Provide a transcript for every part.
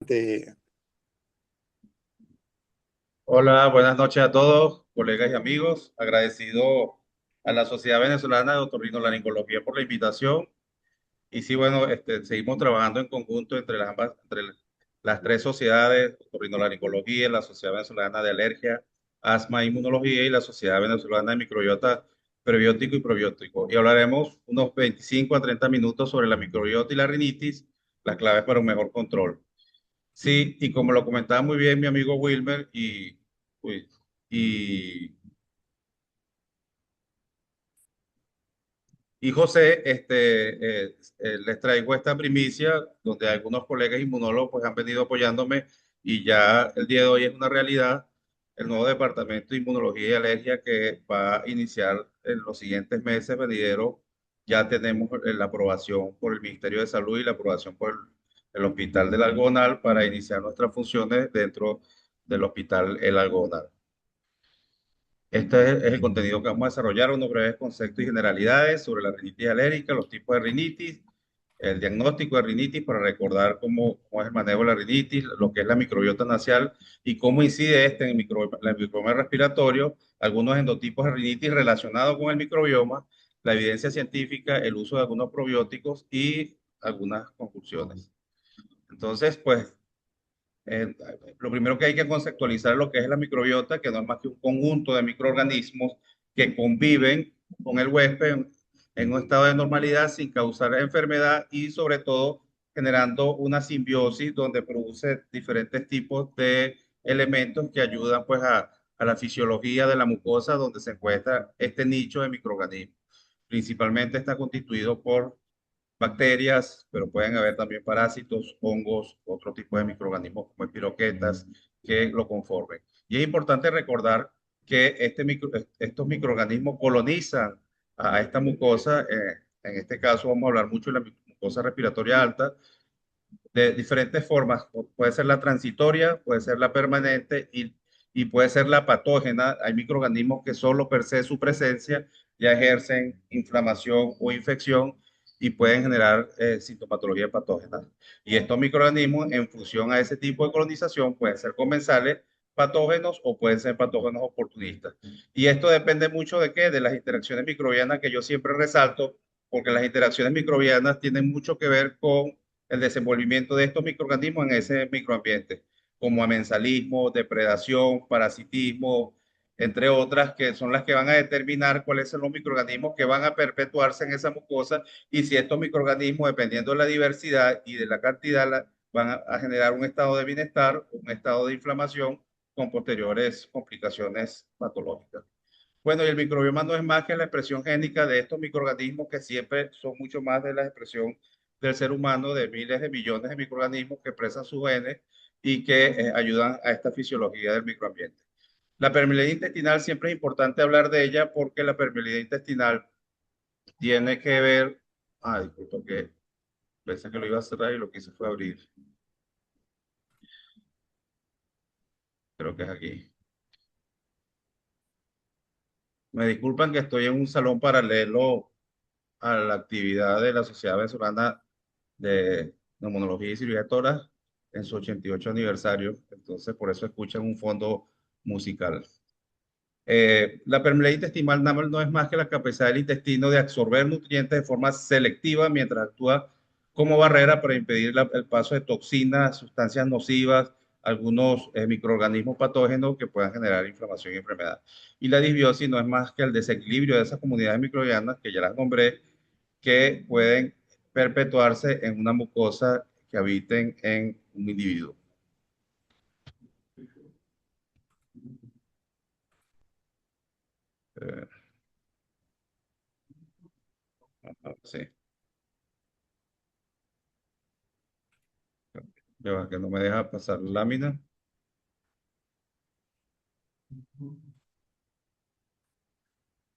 de- Hola, buenas noches a todos, colegas y amigos. Agradecido a la Sociedad Venezolana de Otorrinolaringología por la invitación. Y sí, bueno, seguimos trabajando en conjunto las tres sociedades, Otorrinolaringología, la Sociedad Venezolana de Alergia, Asma e Inmunología y la Sociedad Venezolana de Microbiota Prebiótico y Probiótico. Y hablaremos unos 25 a 30 minutos sobre la microbiota y la rinitis, las claves para un mejor control. Sí, y como lo comentaba muy bien mi amigo Wilmer uy, y, y José, les traigo esta primicia donde algunos colegas inmunólogos pues, han venido apoyándome y ya el día de hoy es una realidad el nuevo departamento de inmunología y alergia que va a iniciar en los siguientes meses venideros. Ya tenemos la aprobación por el Ministerio de Salud y la aprobación por el Hospital del Algonal para iniciar nuestras funciones dentro del Hospital El Algonal. Este es el contenido que vamos a desarrollar, unos breves conceptos y generalidades sobre la rinitis alérgica, los tipos de rinitis, el diagnóstico de rinitis para recordar cómo es el manejo de la rinitis, lo que es la microbiota nasal y cómo incide este en el microbioma respiratorio, algunos endotipos de rinitis relacionados con el microbioma, la evidencia científica, el uso de algunos probióticos y algunas conclusiones. Entonces, pues eh, lo primero que hay que conceptualizar es lo que es la microbiota, que no es más que un conjunto de microorganismos que conviven con el huésped en un estado de normalidad sin causar enfermedad y sobre todo generando una simbiosis donde produce diferentes tipos de elementos que ayudan pues a la fisiología de la mucosa donde se encuentra este nicho de microorganismos. Principalmente está constituido por bacterias, pero pueden haber también parásitos, hongos, otro tipo de microorganismos como espiroquetas que lo conformen. Y es importante recordar que estos microorganismos colonizan a esta mucosa. En este caso vamos a hablar mucho de la mucosa respiratoria alta, de diferentes formas. Puede ser la transitoria, puede ser la permanente y puede ser la patógena. Hay microorganismos que solo per se su presencia ya ejercen inflamación o infección y pueden generar sintomatología patógena. Y estos microorganismos, en función a ese tipo de colonización, pueden ser comensales, patógenos o pueden ser patógenos oportunistas. Y esto depende mucho de qué, de las interacciones microbianas que yo siempre resalto, porque las interacciones microbianas tienen mucho que ver con el desenvolvimiento de estos microorganismos en ese microambiente, como amensalismo, depredación, parasitismo, entre otras, que son las que van a determinar cuáles son los microorganismos que van a perpetuarse en esa mucosa y si estos microorganismos, dependiendo de la diversidad y de la cantidad, van a generar un estado de bienestar, un estado de inflamación con posteriores complicaciones patológicas. Bueno, y el microbioma no es más que la expresión génica de estos microorganismos que siempre son mucho más de la expresión del ser humano, de miles de millones de microorganismos que expresan sus genes y que ayudan a esta fisiología del microambiente. La permeabilidad intestinal siempre es importante hablar de ella porque la permeabilidad intestinal tiene que ver, disculpa que pensé que lo iba a cerrar y lo que hice fue abrir, creo que es aquí. Me disculpan que estoy en un salón paralelo a la actividad de la Sociedad Venezolana de Neumonología y Cirugía de Tórax en su 88 aniversario. Entonces, por eso escuchan un fondo musical. La permeabilidad intestinal no es más que la capacidad del intestino de absorber nutrientes de forma selectiva mientras actúa como barrera para impedir el paso de toxinas, sustancias nocivas, algunos microorganismos patógenos que puedan generar inflamación y enfermedad. Y la disbiosis no es más que el desequilibrio de esas comunidades microbianas, que ya las nombré, que pueden perpetuarse en una mucosa que habiten en un individuo. Eh, sí, ya va, que no me deja pasar la lámina.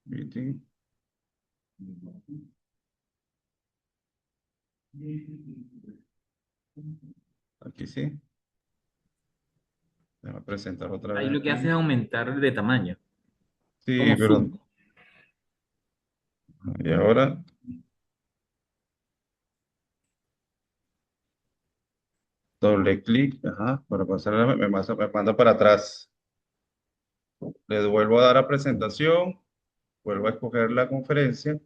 Meeting. Aquí sí. Déjame presentar otra Ahí vez lo que hace es aquí. aumentar de tamaño, Sí, como pero. Zoom. Y ahora. Doble clic, ajá, para pasar, me manda para atrás. Le vuelvo a dar a presentación, vuelvo a escoger la conferencia.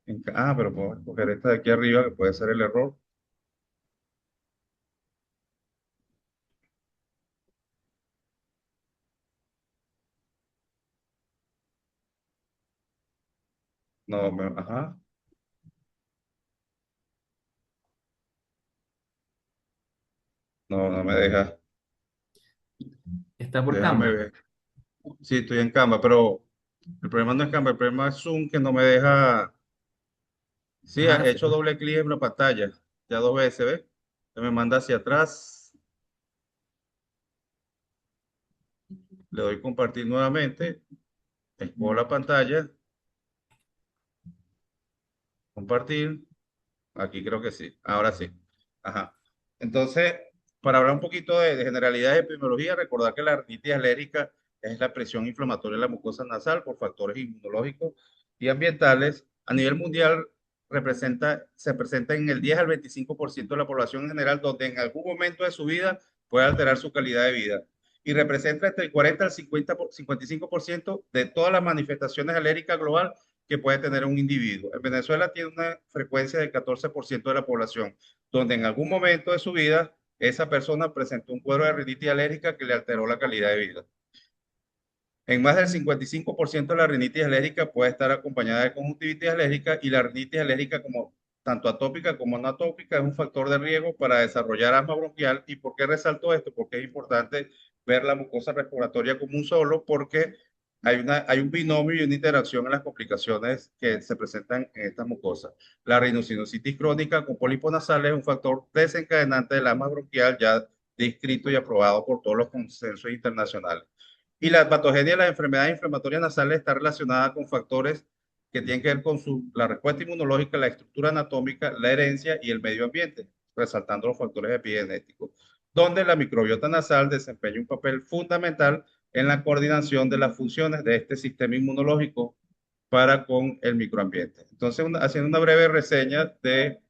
Pero puedo escoger esta de aquí arriba, que puede ser el error. No, ajá, no, no me deja. Está por Déjame Canva. ver. Sí, estoy en Canva, pero el problema no es Canva, el problema es Zoom que no me deja. Sí, Ajá, he hecho doble clic en la pantalla, ya dos veces, ¿ves? Se me manda hacia atrás, le doy compartir nuevamente, escojo la pantalla, compartir, aquí creo que sí, ahora sí. Ajá. Entonces, para hablar un poquito de generalidades de epidemiología, recordar que la rinitis alérgica es la presión inflamatoria de la mucosa nasal por factores inmunológicos y ambientales. A nivel mundial, se presenta en el 10 al 25% de la población en general, donde en algún momento de su vida puede alterar su calidad de vida. Y representa entre el 40 al 55% de todas las manifestaciones alérgicas global que puede tener un individuo. En Venezuela tiene una frecuencia del 14% de la población, donde en algún momento de su vida esa persona presentó un cuadro de rinitis alérgica que le alteró la calidad de vida. En más del 55% de la rinitis alérgica puede estar acompañada de conjuntivitis alérgica y la rinitis alérgica como tanto atópica como no atópica es un factor de riesgo para desarrollar asma bronquial. ¿Y por qué resalto esto? Porque es importante ver la mucosa respiratoria como un solo, porque hay un binomio y una interacción en las complicaciones que se presentan en estas mucosas. La rhinosinusitis crónica con pólipos nasales es un factor desencadenante del asma bronquial ya descrito y aprobado por todos los consensos internacionales. Y la patogenia de las enfermedades inflamatorias nasales está relacionada con factores que tienen que ver con la respuesta inmunológica, la estructura anatómica, la herencia y el medio ambiente, resaltando los factores epigenéticos, donde la microbiota nasal desempeña un papel fundamental en la coordinación de las funciones de este sistema inmunológico para con el microambiente. Entonces, haciendo una breve reseña de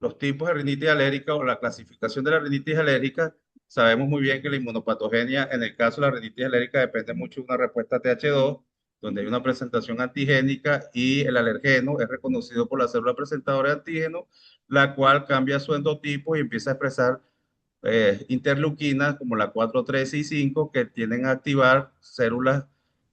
los tipos de rinitis alérgica o la clasificación de la rinitis alérgica, sabemos muy bien que la inmunopatogenia, en el caso de la rinitis alérgica, depende mucho de una respuesta TH2, donde hay una presentación antigénica y el alergeno es reconocido por la célula presentadora de antígeno, la cual cambia su endotipo y empieza a expresar interleuquinas como la 4, 3 y 5 que tienden a activar células,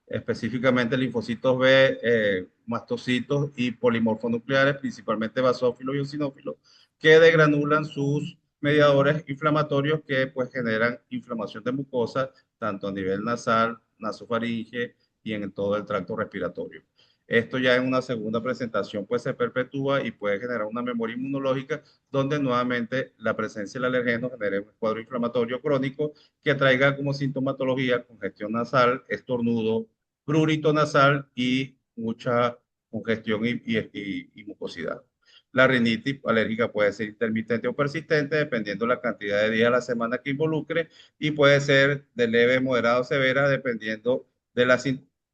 específicamente linfocitos B, mastocitos y polimorfonucleares, principalmente basófilos y eosinófilos, que degranulan sus mediadores inflamatorios que pues generan inflamación de mucosa, tanto a nivel nasal, nasofaringe y en todo el tracto respiratorio. Esto ya en una segunda presentación pues se perpetúa y puede generar una memoria inmunológica donde nuevamente la presencia del alergeno genere un cuadro inflamatorio crónico que traiga como sintomatología congestión nasal, estornudo, prurito nasal y mucha congestión y mucosidad. La rinitis alérgica puede ser intermitente o persistente dependiendo de la cantidad de días a la semana que involucre y puede ser de leve, moderada o severa dependiendo de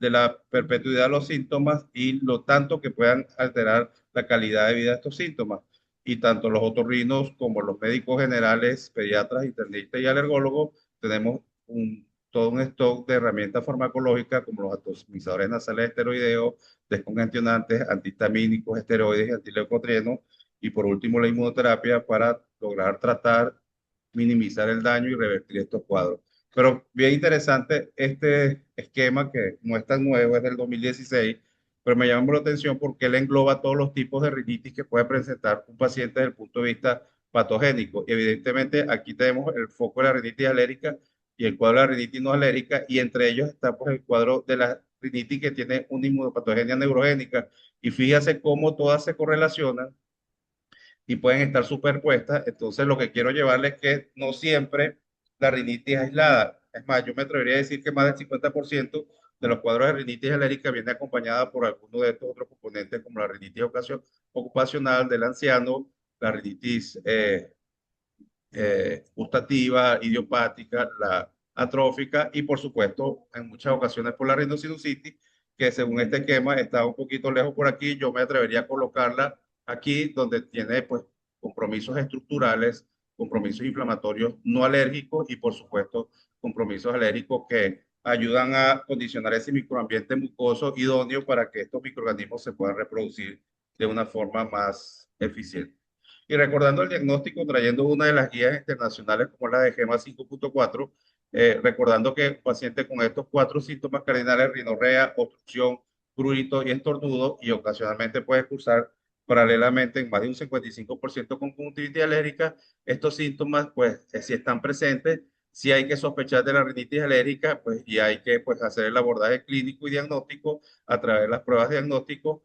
la perpetuidad de los síntomas y lo tanto que puedan alterar la calidad de vida de estos síntomas. Y tanto los otorrinos como los médicos generales, pediatras, internistas y alergólogos tenemos todo un stock de herramientas farmacológicas como los atomizadores nasales esteroideos, descongestionantes, antihistamínicos, esteroides y antileucotrienos, y por último la inmunoterapia para lograr tratar, minimizar el daño y revertir estos cuadros. Pero bien interesante este esquema que no es tan nuevo, es del 2016, pero me llama la atención porque él engloba todos los tipos de rinitis que puede presentar un paciente desde el punto de vista patogénico. Y evidentemente aquí tenemos el foco de la rinitis alérgica y el cuadro de la rinitis no alérgica, y entre ellos está pues, el cuadro de la rinitis que tiene una inmunopatogenia neurogénica. Y fíjase cómo todas se correlacionan y pueden estar superpuestas. Entonces, lo que quiero llevarles es que no siempre la rinitis es aislada. Es más, yo me atrevería a decir que más del 50% de los cuadros de rinitis alérgica viene acompañada por alguno de estos otros componentes, como la rinitis ocupacional del anciano, la rinitis gustativa, idiopática, la atrófica y, por supuesto, en muchas ocasiones por la rhinosinusitis, que según este esquema está un poquito lejos por aquí. Yo me atrevería a colocarla aquí, donde tiene pues compromisos estructurales, compromisos inflamatorios no alérgicos y, por supuesto, compromisos alérgicos que ayudan a condicionar ese microambiente mucoso idóneo para que estos microorganismos se puedan reproducir de una forma más eficiente. Y recordando el diagnóstico, trayendo una de las guías internacionales como la de GEMA 5.4, recordando que el paciente con estos cuatro síntomas cardinales, rinorrea, obstrucción, prurito y estornudo, y ocasionalmente puede cursar paralelamente en más de un 55% con conjuntivitis alérgica, estos síntomas, pues, si están presentes, si hay que sospechar de la rinitis alérgica, pues, y hay que, pues, hacer el abordaje clínico y diagnóstico a través de las pruebas diagnósticos.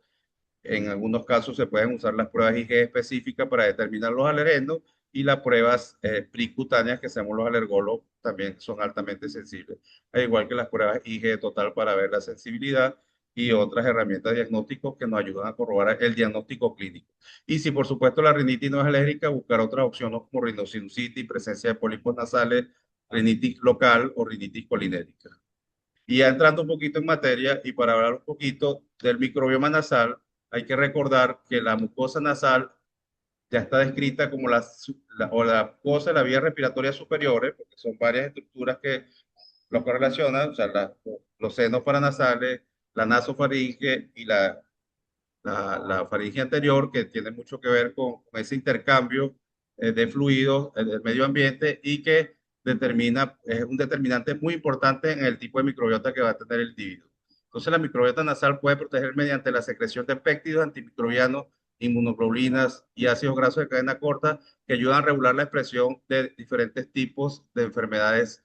En algunos casos se pueden usar las pruebas IgE específicas para determinar los alergenos y las pruebas precutáneas que hacemos los alergólogos también son altamente sensibles, al igual que las pruebas IgE total para ver la sensibilidad y otras herramientas diagnósticas que nos ayudan a corroborar el diagnóstico clínico. Y si por supuesto la rinitis no es alérgica, buscar otras opciones como rinosinusitis, presencia de pólipos nasales, rinitis local o rinitis colinérica. Y ya entrando un poquito en materia y para hablar un poquito del microbioma nasal, hay que recordar que la mucosa nasal ya está descrita como o la mucosa de la vía respiratoria superiores, porque son varias estructuras que lo correlacionan, o sea, los senos paranasales, la nasofaringe y la faringe anterior, que tiene mucho que ver con ese intercambio de fluidos del medio ambiente y que es un determinante muy importante en el tipo de microbiota que va a tener el individuo. Entonces, la microbiota nasal puede proteger mediante la secreción de péptidos antimicrobianos, inmunoglobulinas y ácidos grasos de cadena corta que ayudan a regular la expresión de diferentes tipos de enfermedades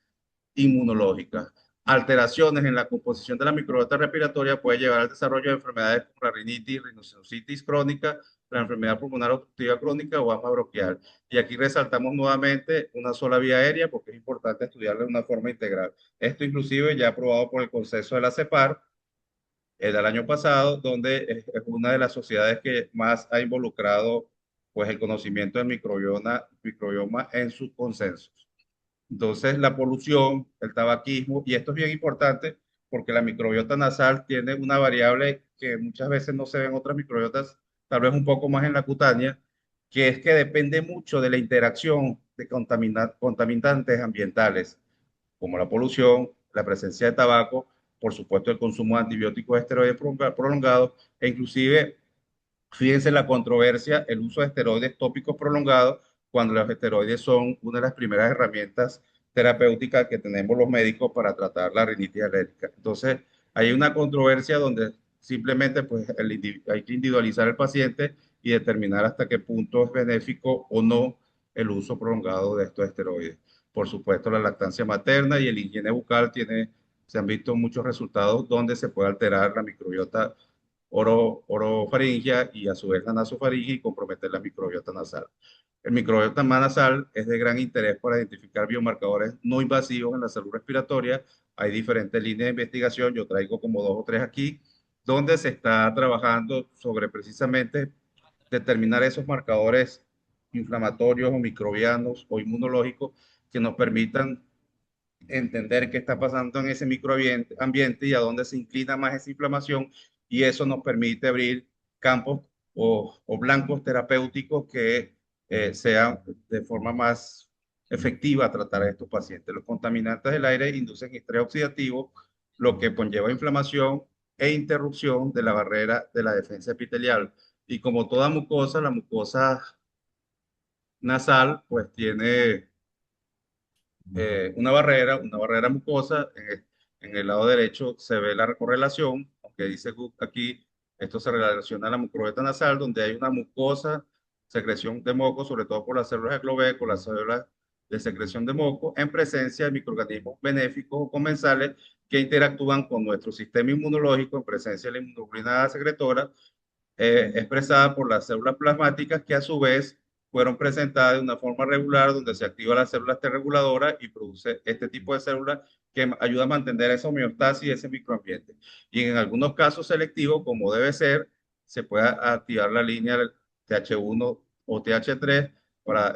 inmunológicas. Alteraciones en la composición de la microbiota respiratoria puede llevar al desarrollo de enfermedades como la rinitis, rhinosinusitis crónica, la enfermedad pulmonar obstructiva crónica o asma bronquial. Y aquí resaltamos nuevamente una sola vía aérea porque es importante estudiarla de una forma integral. Esto inclusive ya aprobado por el consenso de la CEPAR del año pasado, donde es una de las sociedades que más ha involucrado pues, el conocimiento del microbioma en sus consensos. Entonces, la polución, el tabaquismo, y esto es bien importante porque la microbiota nasal tiene una variable que muchas veces no se ve en otras microbiotas, tal vez un poco más en la cutánea, que es que depende mucho de la interacción de contaminantes ambientales, como la polución, la presencia de tabaco, por supuesto el consumo de antibióticos esteroides prolongados, e inclusive fíjense la controversia, el uso de esteroides tópicos prolongados, cuando los esteroides son una de las primeras herramientas terapéuticas que tenemos los médicos para tratar la rinitis alérgica. Entonces, hay una controversia donde simplemente pues, hay que individualizar al paciente y determinar hasta qué punto es benéfico o no el uso prolongado de estos esteroides. Por supuesto, la lactancia materna y el higiene bucal se han visto muchos resultados donde se puede alterar la microbiota orofaringia y a su vez la nasofaringe y comprometer la microbiota nasal. El microbiota nasal es de gran interés para identificar biomarcadores no invasivos en la salud respiratoria. Hay diferentes líneas de investigación, yo traigo como dos o tres aquí, donde se está trabajando sobre precisamente determinar esos marcadores inflamatorios o microbianos o inmunológicos que nos permitan entender qué está pasando en ese microambiente y a dónde se inclina más esa inflamación y eso nos permite abrir campos o blancos terapéuticos que sean de forma más efectiva tratar a estos pacientes. Los contaminantes del aire inducen estrés oxidativo, lo que conlleva inflamación e interrupción de la barrera de la defensa epitelial. Y como toda mucosa, la mucosa nasal pues tiene una barrera mucosa. En el lado derecho se ve la correlación, aunque dice aquí, esto se relaciona a la mucosa nasal, donde hay una mucosa, secreción de moco, sobre todo por las células de Cloveco, las células de secreción de moco, en presencia de microorganismos benéficos o comensales que interactúan con nuestro sistema inmunológico en presencia de la inmunoglobulina secretora expresada por las células plasmáticas que a su vez fueron presentadas de una forma regular donde se activa las células T reguladoras y produce este tipo de células que ayuda a mantener esa homeostasis y ese microambiente. Y en algunos casos selectivos, como debe ser, se puede activar la línea TH1 o TH3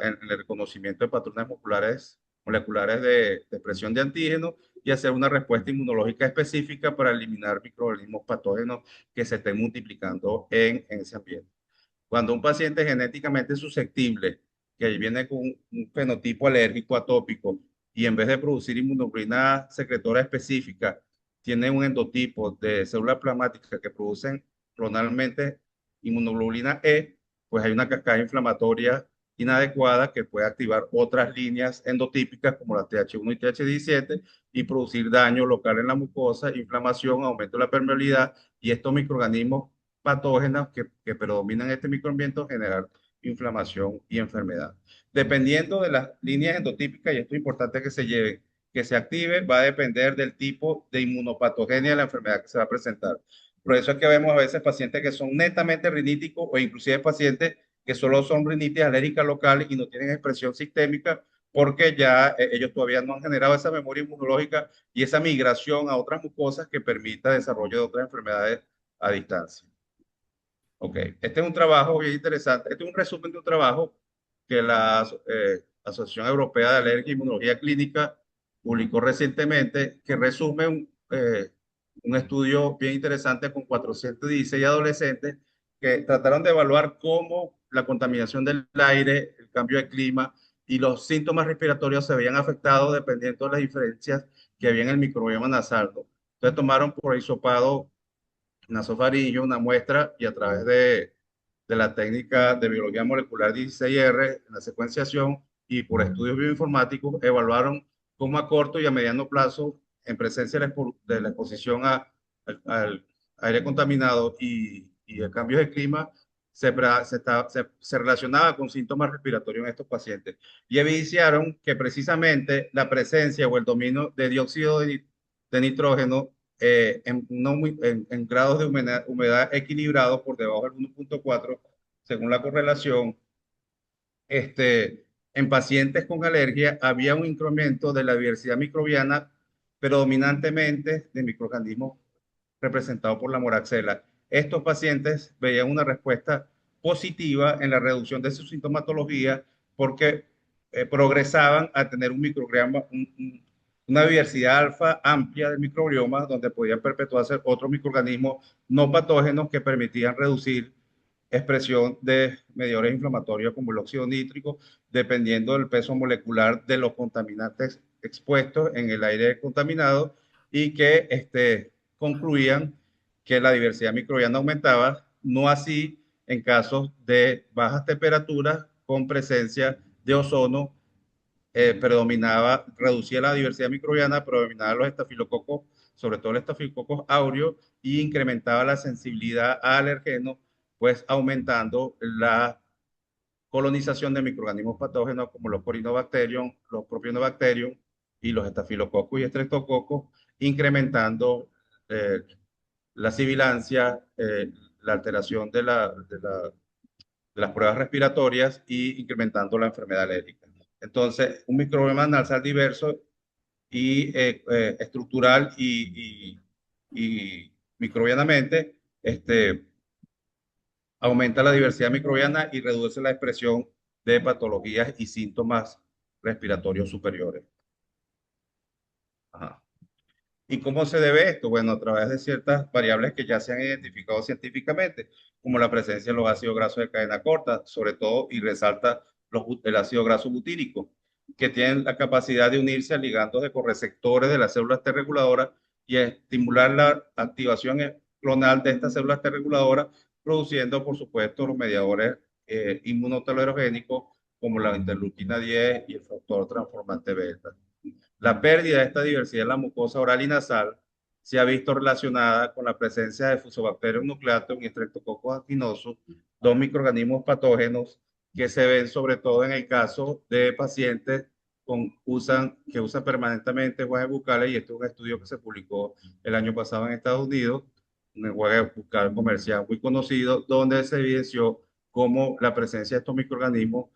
en el reconocimiento de patrones moleculares de expresión de antígenos y hacer una respuesta inmunológica específica para eliminar microorganismos patógenos que se estén multiplicando en ese ambiente. Cuando un paciente es genéticamente susceptible, que viene con un fenotipo alérgico atópico, y en vez de producir inmunoglobulina secretora específica, tiene un endotipo de células plasmáticas que producen clonalmente inmunoglobulina E, pues hay una cascada inflamatoria inadecuada que puede activar otras líneas endotípicas como la TH1 y TH17 y producir daño local en la mucosa, inflamación, aumento de la permeabilidad, y estos microorganismos patógenas que predominan en este microambiente generar inflamación y enfermedad. Dependiendo de las líneas endotípicas, y esto es importante que se lleve, que se active, va a depender del tipo de inmunopatogenia de la enfermedad que se va a presentar. Por eso es que vemos a veces pacientes que son netamente riníticos o inclusive pacientes que solo son rinitis alérgica local y no tienen expresión sistémica porque ya ellos todavía no han generado esa memoria inmunológica y esa migración a otras mucosas que permita desarrollo de otras enfermedades a distancia. Ok, este es un trabajo bien interesante. Este es un resumen de un trabajo que la Asociación Europea de Alergia e Inmunología Clínica publicó recientemente, que resume un estudio bien interesante con 416 adolescentes que trataron de evaluar cómo la contaminación del aire, el cambio de clima y los síntomas respiratorios se veían afectados dependiendo de las diferencias que había en el microbioma nasal, ¿no? Entonces tomaron por hisopado nasofaringeo, una muestra, y a través de la técnica de biología molecular 16R, en la secuenciación y por estudios bioinformáticos, evaluaron cómo a corto y a mediano plazo, en presencia de la exposición al aire contaminado y el cambio de clima, se relacionaba con síntomas respiratorios en estos pacientes. Y evidenciaron que precisamente la presencia o el dominio de dióxido de nitrógeno en grados de humedad equilibrados por debajo del 1.4, según la correlación, en pacientes con alergia había un incremento de la diversidad microbiana, predominantemente de microorganismos representados por la moraxela. Estos pacientes veían una respuesta positiva en la reducción de su sintomatología porque progresaban a tener un microbioma, una diversidad alfa amplia de microbiomas donde podían perpetuarse otros microorganismos no patógenos que permitían reducir expresión de mediadores inflamatorios como el óxido nítrico, dependiendo del peso molecular de los contaminantes expuestos en el aire contaminado, y que concluían que la diversidad microbiana aumentaba, no así en casos de bajas temperaturas con presencia de ozono. Reducía la diversidad microbiana, predominaban los estafilococos, sobre todo el estafilococcus aureus, y incrementaba la sensibilidad a alergenos, pues aumentando la colonización de microorganismos patógenos como los Corynebacterium, los Propionibacterium y los estafilococcus y streptococcus, incrementando eh, la sibilancia, la alteración de las pruebas respiratorias y incrementando la enfermedad alérgica. Entonces, un microbioma nasal diverso y estructural y microbianamente, aumenta la diversidad microbiana y reduce la expresión de patologías y síntomas respiratorios superiores. Ajá. ¿Y cómo se debe esto? Bueno, a través de ciertas variables que ya se han identificado científicamente, como la presencia de los ácidos grasos de cadena corta, sobre todo, y resalta el ácido graso butírico, que tienen la capacidad de unirse a ligandos de correceptores de las células T reguladoras y estimular la activación clonal de estas células T reguladoras, produciendo, por supuesto, los mediadores inmunotolerogénicos como la interleuquina 10 y el factor transformante beta. La pérdida de esta diversidad en la mucosa oral y nasal se ha visto relacionada con la presencia de Fusobacterium nucleatum y Streptococcus actinosus, dos microorganismos patógenos que se ven sobre todo en el caso de pacientes que usan permanentemente enjuagues bucales, y este es un estudio que se publicó el año pasado en Estados Unidos, un enjuague bucal comercial muy conocido, donde se evidenció cómo la presencia de estos microorganismos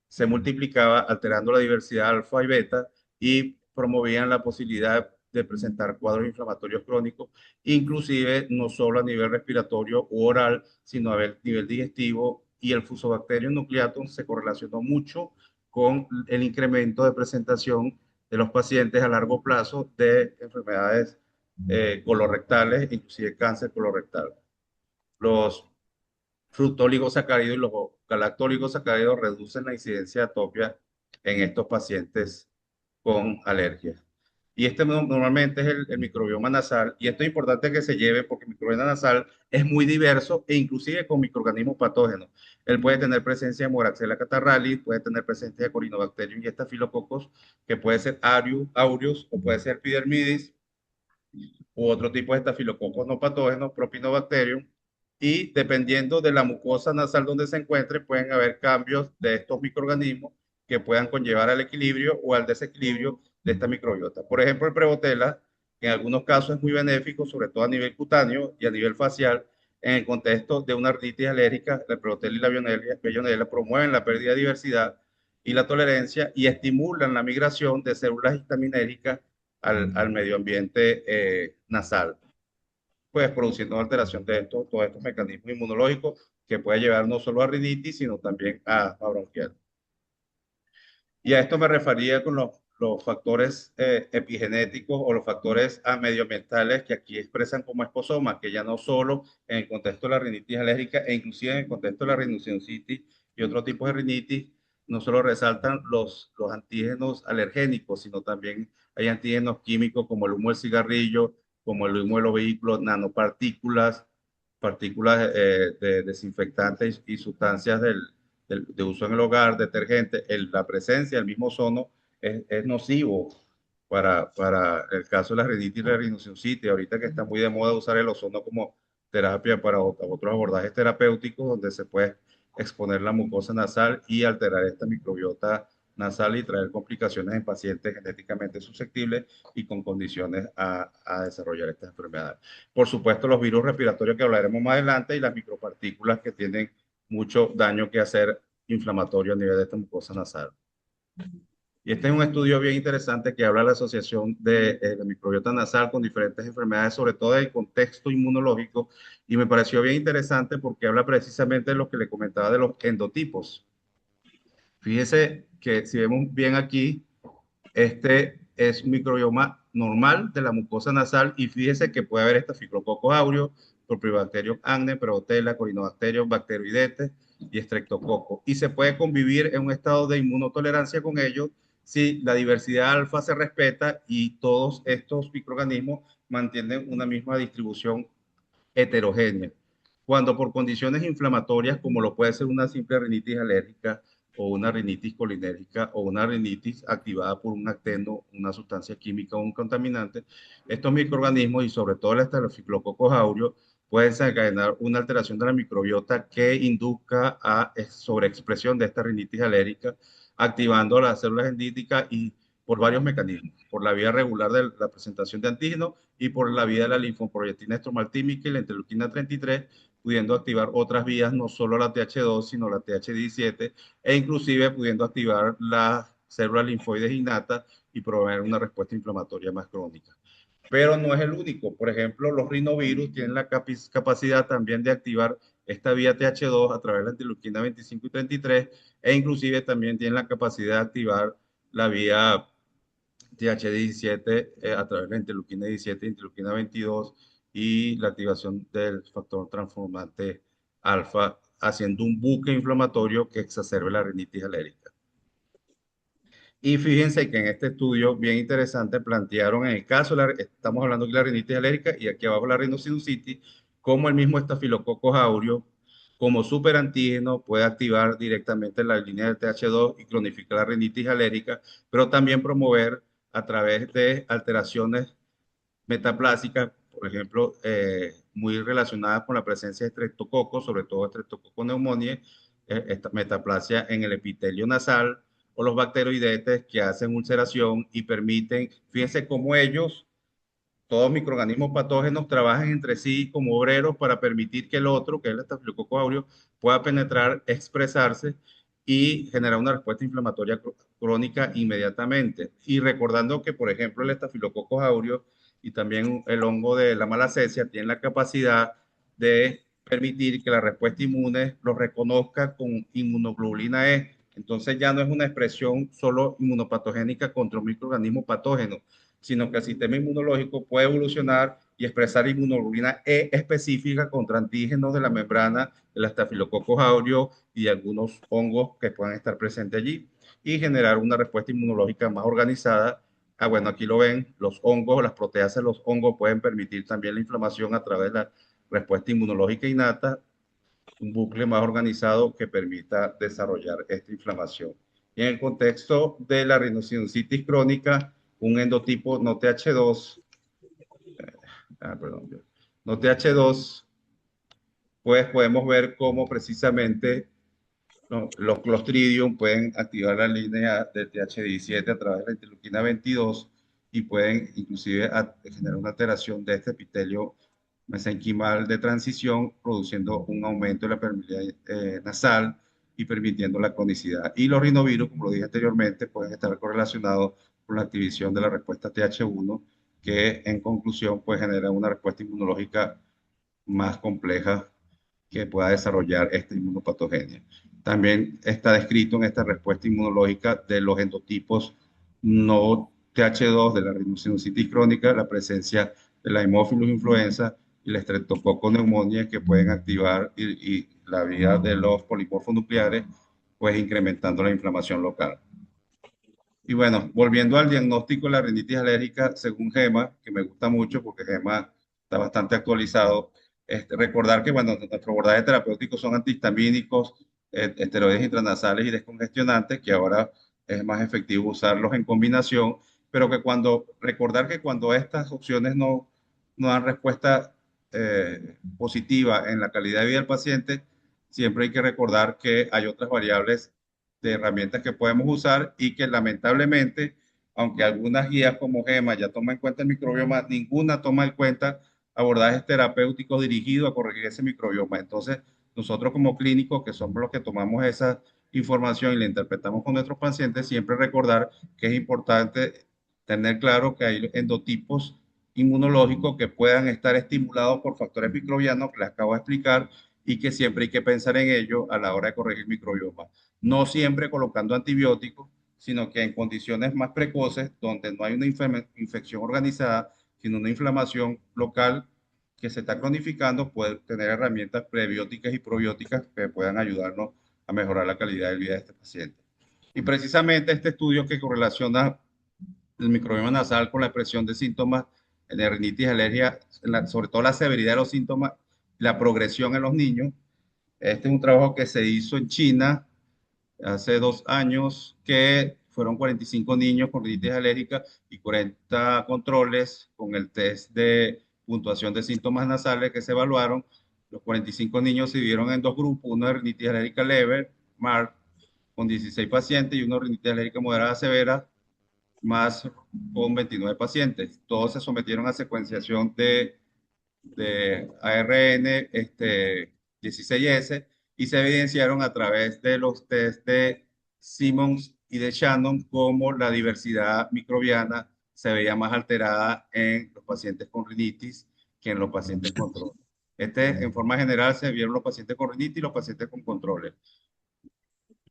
se multiplicaba alterando la diversidad alfa y beta y promovían la posibilidad de presentar cuadros inflamatorios crónicos, inclusive no solo a nivel respiratorio u oral, sino a nivel digestivo, y el Fusobacterium nucleatum se correlacionó mucho con el incremento de presentación de los pacientes a largo plazo de enfermedades colorectales, inclusive cáncer colorectal. Los fructoligosacáridos y los galactoligosacáridos reducen la incidencia de atopia en estos pacientes con alergia. Y este normalmente es el microbioma nasal, y esto es importante que se lleve porque el microbioma nasal es muy diverso e inclusive con microorganismos patógenos. Él puede tener presencia de Moraxella catarrhalis, puede tener presencia de Corynebacterium y estafilococos, que puede ser aureus o puede ser epidermidis, u otro tipo de estafilococos no patógenos, Propinobacterium, y dependiendo de la mucosa nasal donde se encuentre, pueden haber cambios de estos microorganismos que puedan conllevar al equilibrio o al desequilibrio de esta microbiota. Por ejemplo, el Prevotella, que en algunos casos es muy benéfico, sobre todo a nivel cutáneo y a nivel facial, en el contexto de una rinitis alérgica, la Prevotella y la Veillonella promueven la pérdida de diversidad y la tolerancia y estimulan la migración de células histaminérgicas al medio ambiente nasal, pues produciendo alteración de todos estos mecanismos inmunológicos que puede llevar no solo a rinitis, sino también a bronquial. Y a esto me refería con los factores epigenéticos o los factores medioambientales que aquí expresan como esposomas, que ya no solo en el contexto de la rinitis alérgica e inclusive en el contexto de la rhinosinusitis y otros tipos de rinitis, no solo resaltan los antígenos alergénicos, sino también hay antígenos químicos como el humo del cigarrillo, como el humo de los vehículos, nanopartículas, partículas de desinfectantes y sustancias de uso en el hogar, detergente, la presencia del mismo ozono es nocivo para el caso de la rinitis y la rhinosinusitis. Ahorita que está muy de moda usar el ozono como terapia para otros abordajes terapéuticos, donde se puede exponer la mucosa nasal y alterar esta microbiota nasal y traer complicaciones en pacientes genéticamente susceptibles y con condiciones a desarrollar estas enfermedades. Por supuesto, los virus respiratorios que hablaremos más adelante y las micropartículas que tienen mucho daño que hacer inflamatorio a nivel de esta mucosa nasal. Y este es un estudio bien interesante que habla de la asociación de la microbiota nasal con diferentes enfermedades, sobre todo del contexto inmunológico, y me pareció bien interesante porque habla precisamente de lo que le comentaba de los endotipos. Fíjese que si vemos bien aquí, este es un microbioma normal de la mucosa nasal y fíjese que puede haber Staphylococcus aureus, Propionibacterium acne, Prevotella, Corynebacterium, Bacteroidetes y Streptococcus. Y se puede convivir en un estado de inmunotolerancia con ellos si la diversidad alfa se respeta y todos estos microorganismos mantienen una misma distribución heterogénea. Cuando por condiciones inflamatorias, como lo puede ser una simple rinitis alérgica o una rinitis colinérgica o una rinitis activada por un acteno, una sustancia química o un contaminante, estos microorganismos y sobre todo el Staphylococcus aureus pueden desencadenar una alteración de la microbiota que induzca a sobreexpresión de esta rinitis alérgica, activando las células dendríticas y por varios mecanismos, por la vía regular de la presentación de antígenos y por la vía de la linfoproyectina estromaltímica y la interleuquina 33, pudiendo activar otras vías, no solo la TH2, sino la TH17, e inclusive pudiendo activar las células linfoides innatas y promover una respuesta inflamatoria más crónica. Pero no es el único. Por ejemplo, los rinovirus tienen la capacidad también de activar esta vía TH2 a través de la interleuquina 25 y 33, e inclusive también tienen la capacidad de activar la vía TH17 a través de la interleuquina 17, interleuquina 22 y la activación del factor transformante alfa, haciendo un buque inflamatorio que exacerbe la rinitis alérgica. Y fíjense que en este estudio bien interesante plantearon en el caso, estamos hablando de la rinitis alérgica y aquí abajo la rinosinusitis, cómo el mismo Staphylococcus aureus como superantígeno puede activar directamente la línea del TH2 y cronificar la rinitis alérgica, pero también promover a través de alteraciones metaplásicas, por ejemplo, muy relacionadas con la presencia de estreptococos, sobre todo estreptococcus pneumoniae, esta metaplasia en el epitelio nasal, o los bacteroidetes que hacen ulceración y permiten, fíjense cómo ellos, todos microorganismos patógenos, trabajan entre sí como obreros para permitir que el otro, que es el Staphylococcus aureus, pueda penetrar, expresarse y generar una respuesta inflamatoria crónica inmediatamente. Y recordando que, por ejemplo, el Staphylococcus aureus y también el hongo de la malacesia tienen la capacidad de permitir que la respuesta inmune los reconozca con inmunoglobulina E. Entonces ya no es una expresión solo inmunopatogénica contra un microorganismo patógeno, sino que el sistema inmunológico puede evolucionar y expresar inmunoglobulina E específica contra antígenos de la membrana del Staphylococcus aureus y algunos hongos que puedan estar presentes allí, y generar una respuesta inmunológica más organizada. Bueno, aquí lo ven, los hongos, las proteasas de los hongos pueden permitir también la inflamación a través de la respuesta inmunológica innata, un bucle más organizado que permita desarrollar esta inflamación. Y en el contexto de la rinosinusitis crónica, un endotipo no TH2, perdón, no TH2, pues podemos ver cómo precisamente, ¿no?, los Clostridium pueden activar la línea de TH17 a través de la interleuquina 22 y pueden inclusive generar una alteración de este epitelio mesenquimal de transición, produciendo un aumento de la permeabilidad nasal y permitiendo la cronicidad. Y los rinovirus, como lo dije anteriormente, pueden estar correlacionados con la activación de la respuesta TH1, que en conclusión puede generar una respuesta inmunológica más compleja que pueda desarrollar esta inmunopatogenia. También está descrito en esta respuesta inmunológica de los endotipos no TH2 de la rhinosinusitis crónica, la presencia de la Haemophilus influenza y la Streptococcus pneumoniae, que pueden activar y la vía de los polimorfos nucleares, pues incrementando la inflamación local. Y bueno, volviendo al diagnóstico de la rinitis alérgica, según GEMA, que me gusta mucho porque GEMA está bastante actualizado, recordar que, bueno, nuestros abordajes terapéuticos son antihistamínicos, esteroides intranasales y descongestionantes, que ahora es más efectivo usarlos en combinación, pero que recordar que cuando estas opciones no dan respuesta positiva en la calidad de vida del paciente, siempre hay que recordar que hay otras variables de herramientas que podemos usar y que lamentablemente, aunque algunas guías como GEMA ya toman en cuenta el microbioma, ninguna toma en cuenta abordajes terapéuticos dirigidos a corregir ese microbioma. Entonces, nosotros como clínicos, que somos los que tomamos esa información y la interpretamos con nuestros pacientes, siempre recordar que es importante tener claro que hay endotipos inmunológicos que puedan estar estimulados por factores microbianos que les acabo de explicar, y que siempre hay que pensar en ello a la hora de corregir microbioma, no siempre colocando antibióticos, sino que en condiciones más precoces, donde no hay una infección organizada, sino una inflamación local que se está cronificando, puede tener herramientas prebióticas y probióticas que puedan ayudarnos a mejorar la calidad de vida de este paciente. Y precisamente este estudio que correlaciona el microbioma nasal con la expresión de síntomas de rinitis, alergia, sobre todo la severidad de los síntomas, la progresión en los niños. Este es un trabajo que se hizo en China hace 2 años, que fueron 45 niños con rinitis alérgica y 40 controles con el test de puntuación de síntomas nasales que se evaluaron. Los 45 niños se dividieron en dos grupos, uno de rinitis alérgica leve, MARC, con 16 pacientes, y uno de rinitis alérgica moderada severa, más, con 29 pacientes. Todos se sometieron a secuenciación de ARN 16S, y se evidenciaron a través de los test de Simmons y de Shannon cómo la diversidad microbiana se veía más alterada en los pacientes con rinitis que en los pacientes con control. En forma general se vieron los pacientes con rinitis y los pacientes con controles,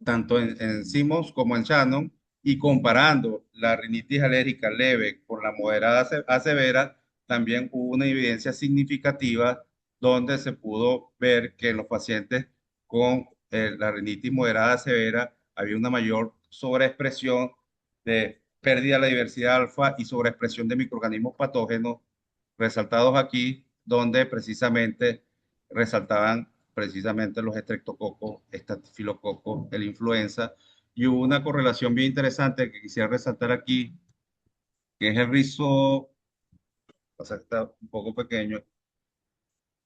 tanto en Simmons como en Shannon, y comparando la rinitis alérgica leve con la moderada a severa, también hubo una evidencia significativa donde se pudo ver que en los pacientes con la rinitis moderada a severa había una mayor sobreexpresión de pérdida de la diversidad alfa y sobreexpresión de microorganismos patógenos, resaltados aquí, donde precisamente resaltaban precisamente los estreptococos, estafilococos, el influenza, y hubo una correlación bien interesante que quisiera resaltar aquí, que es el rizo, o sea, está un poco pequeño,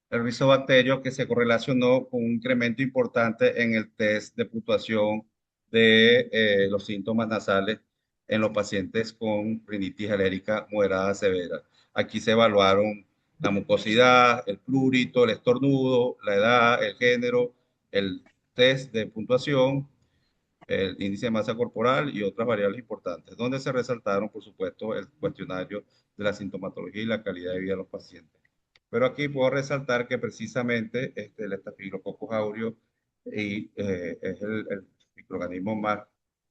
el rizobacterio, que se correlacionó con un incremento importante en el test de puntuación de los síntomas nasales en los pacientes con rinitis alérgica moderada severa. Aquí se evaluaron la mucosidad, el prurito, el estornudo, la edad, el género, el test de puntuación, el índice de masa corporal y otras variables importantes, donde se resaltaron, por supuesto, el cuestionario de la sintomatología y la calidad de vida de los pacientes. Pero aquí puedo resaltar que precisamente el Staphylococcus aureus es el microorganismo más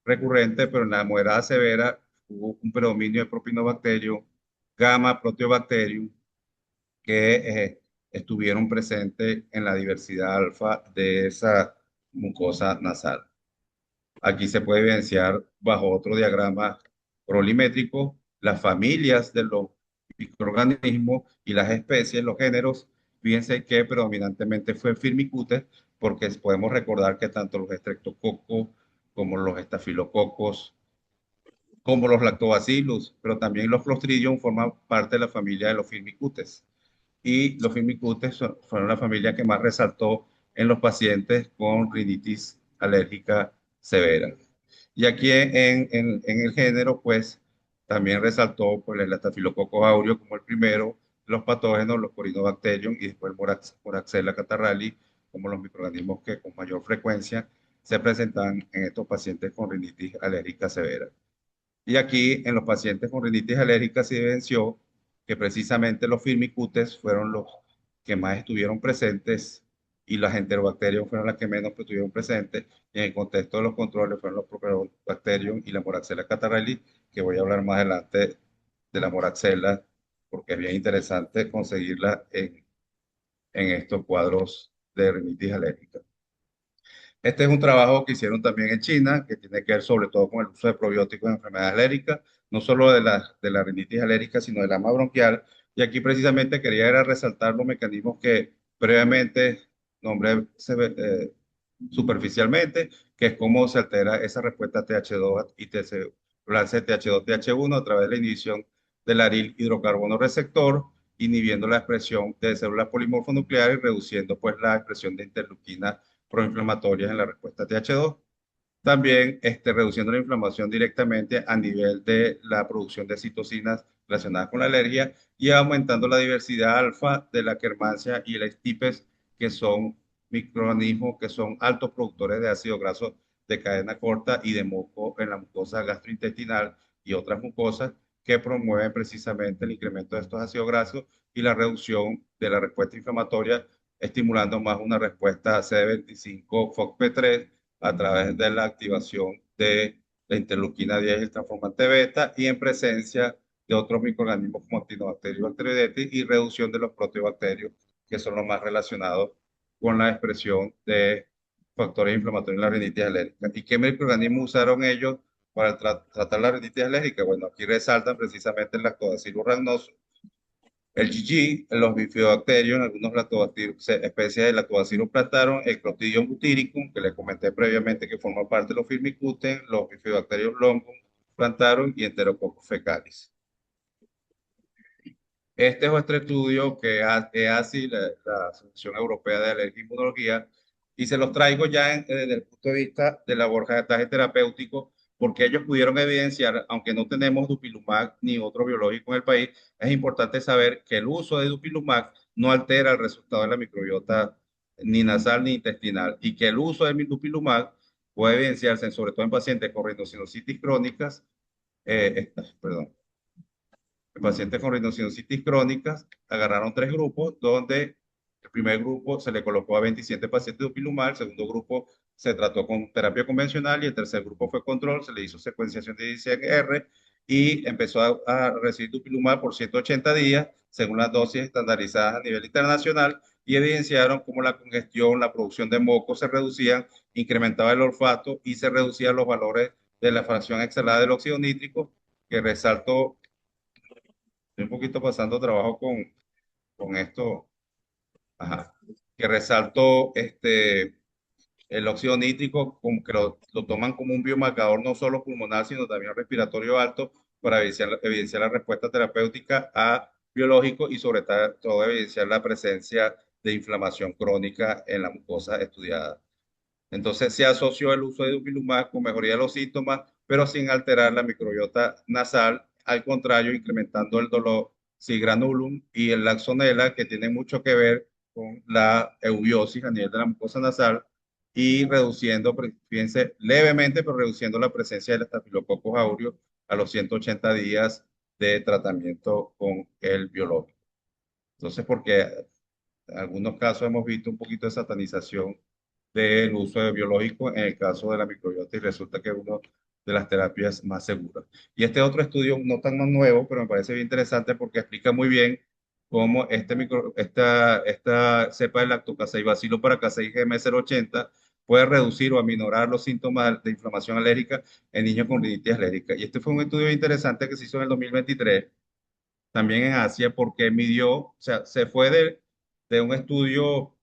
recurrente, pero en la moderada severa hubo un predominio de Propionibacterium, Gamma Proteobacterium, que estuvieron presentes en la diversidad alfa de esa mucosa nasal. Aquí se puede evidenciar bajo otro diagrama prolimétrico las familias de los microorganismos y las especies, los géneros. Fíjense que predominantemente fue Firmicutes, porque podemos recordar que tanto los estreptococos como los estafilococos, como los lactobacillus, pero también los Clostridium forman parte de la familia de los Firmicutes. Y los Firmicutes fueron la familia que más resaltó en los pacientes con rinitis alérgica severa. Y aquí en el género, pues, también resaltó pues, el Staphylococcus aureus como el primero, los patógenos, los Corynebacterium y después el Moraxella catarrhalis como los microorganismos que con mayor frecuencia se presentan en estos pacientes con rinitis alérgica severa. Y aquí en los pacientes con rinitis alérgica se evidenció que precisamente los firmicutes fueron los que más estuvieron presentes y las enterobacterium fueron las que menos estuvieron presentes. Y en el contexto de los controles fueron los Propionibacterium y la Moraxella catarrhalis, que voy a hablar más adelante de la Moraxella, porque es bien interesante conseguirla en estos cuadros de rinitis alérgica. Este es un trabajo que hicieron también en China, que tiene que ver sobre todo con el uso de probióticos en enfermedades alérgicas, no solo de la rinitis alérgica, sino de la asma bronquial. Y aquí precisamente quería era resaltar los mecanismos que previamente nombré superficialmente, que es cómo se altera esa respuesta TH2 y balance TH2-TH1 a través de la inhibición del aril hidrocarbono receptor, inhibiendo la expresión de células polimorfonucleares y reduciendo pues la expresión de interleuquinas proinflamatorias en la respuesta TH2. También reduciendo la inflamación directamente a nivel de la producción de citocinas relacionadas con la alergia y aumentando la diversidad alfa de la quermancia y el estipes, que son microorganismos que son altos productores de ácido graso de cadena corta y de moco en la mucosa gastrointestinal y otras mucosas que promueven precisamente el incremento de estos ácidos grasos y la reducción de la respuesta inflamatoria, estimulando más una respuesta CD25 FOXP3 a través de la activación de la interleuquina 10 y el transformante beta y en presencia de otros microorganismos como Actinobacterium y Bacteroidetes y reducción de los proteobacterios, que son los más relacionados con la expresión de factores inflamatorios en la rinitis alérgica. ¿Y qué microorganismos usaron ellos para tratar la rinitis alérgica? Bueno, aquí resaltan precisamente el Lactobacillus rhamnosus, el GG, los bifidobacterios, algunos lactobacillus, especies de Lactobacillus plantarum, el Clostridium butyricum, que les comenté previamente que forma parte de los firmicutes, los bifidobacterios longum plantarum y Enterococcus fecalis. Este es otro estudio que hace la Asociación Europea de Alergia e Inmunología, y se los traigo ya desde el punto de vista del abordaje terapéutico, porque ellos pudieron evidenciar, aunque no tenemos dupilumab ni otro biológico en el país, es importante saber que el uso de dupilumab no altera el resultado de la microbiota ni nasal ni intestinal, y que el uso de dupilumab puede evidenciarse, sobre todo en pacientes con rinosinositis crónicas, perdón, pacientes con rinosinositis crónicas, agarraron tres grupos, donde el primer grupo se le colocó a 27 pacientes de dupilumab, el segundo grupo se trató con terapia convencional y el tercer grupo fue control, se le hizo secuenciación de ICR y empezó a recibir dupilumab por 180 días, según las dosis estandarizadas a nivel internacional, y evidenciaron cómo la congestión, la producción de moco se reducían, incrementaba el olfato y se reducían los valores de la fracción exhalada del óxido nítrico, que resaltó. Estoy un poquito pasando trabajo con esto, ajá, que resaltó el óxido nítrico, como que lo toman como un biomarcador no solo pulmonar, sino también respiratorio alto para evidenciar la respuesta terapéutica a biológico y sobre todo evidenciar la presencia de inflamación crónica en la mucosa estudiada. Entonces se asoció el uso de dupilumab con mejoría de los síntomas, pero sin alterar la microbiota nasal, al contrario, incrementando el dolor granulum y el laxonela, que tienen mucho que ver con la eubiosis a nivel de la mucosa nasal y reduciendo, fíjense, levemente, pero reduciendo la presencia del Staphylococcus aureus a los 180 días de tratamiento con el biológico. Entonces, porque en algunos casos hemos visto un poquito de satanización del uso de biológicos en el caso de la microbiota y resulta que es una de las terapias más seguras. Y este otro estudio, no tan más nuevo, pero me parece bien interesante porque explica muy bien cómo esta cepa de lactocasei bacilo paracasei GM080 puede reducir o aminorar los síntomas de inflamación alérgica en niños con rinitis alérgica. Y este fue un estudio interesante que se hizo en el 2023, también en Asia, porque midió, o sea, se fue de un estudio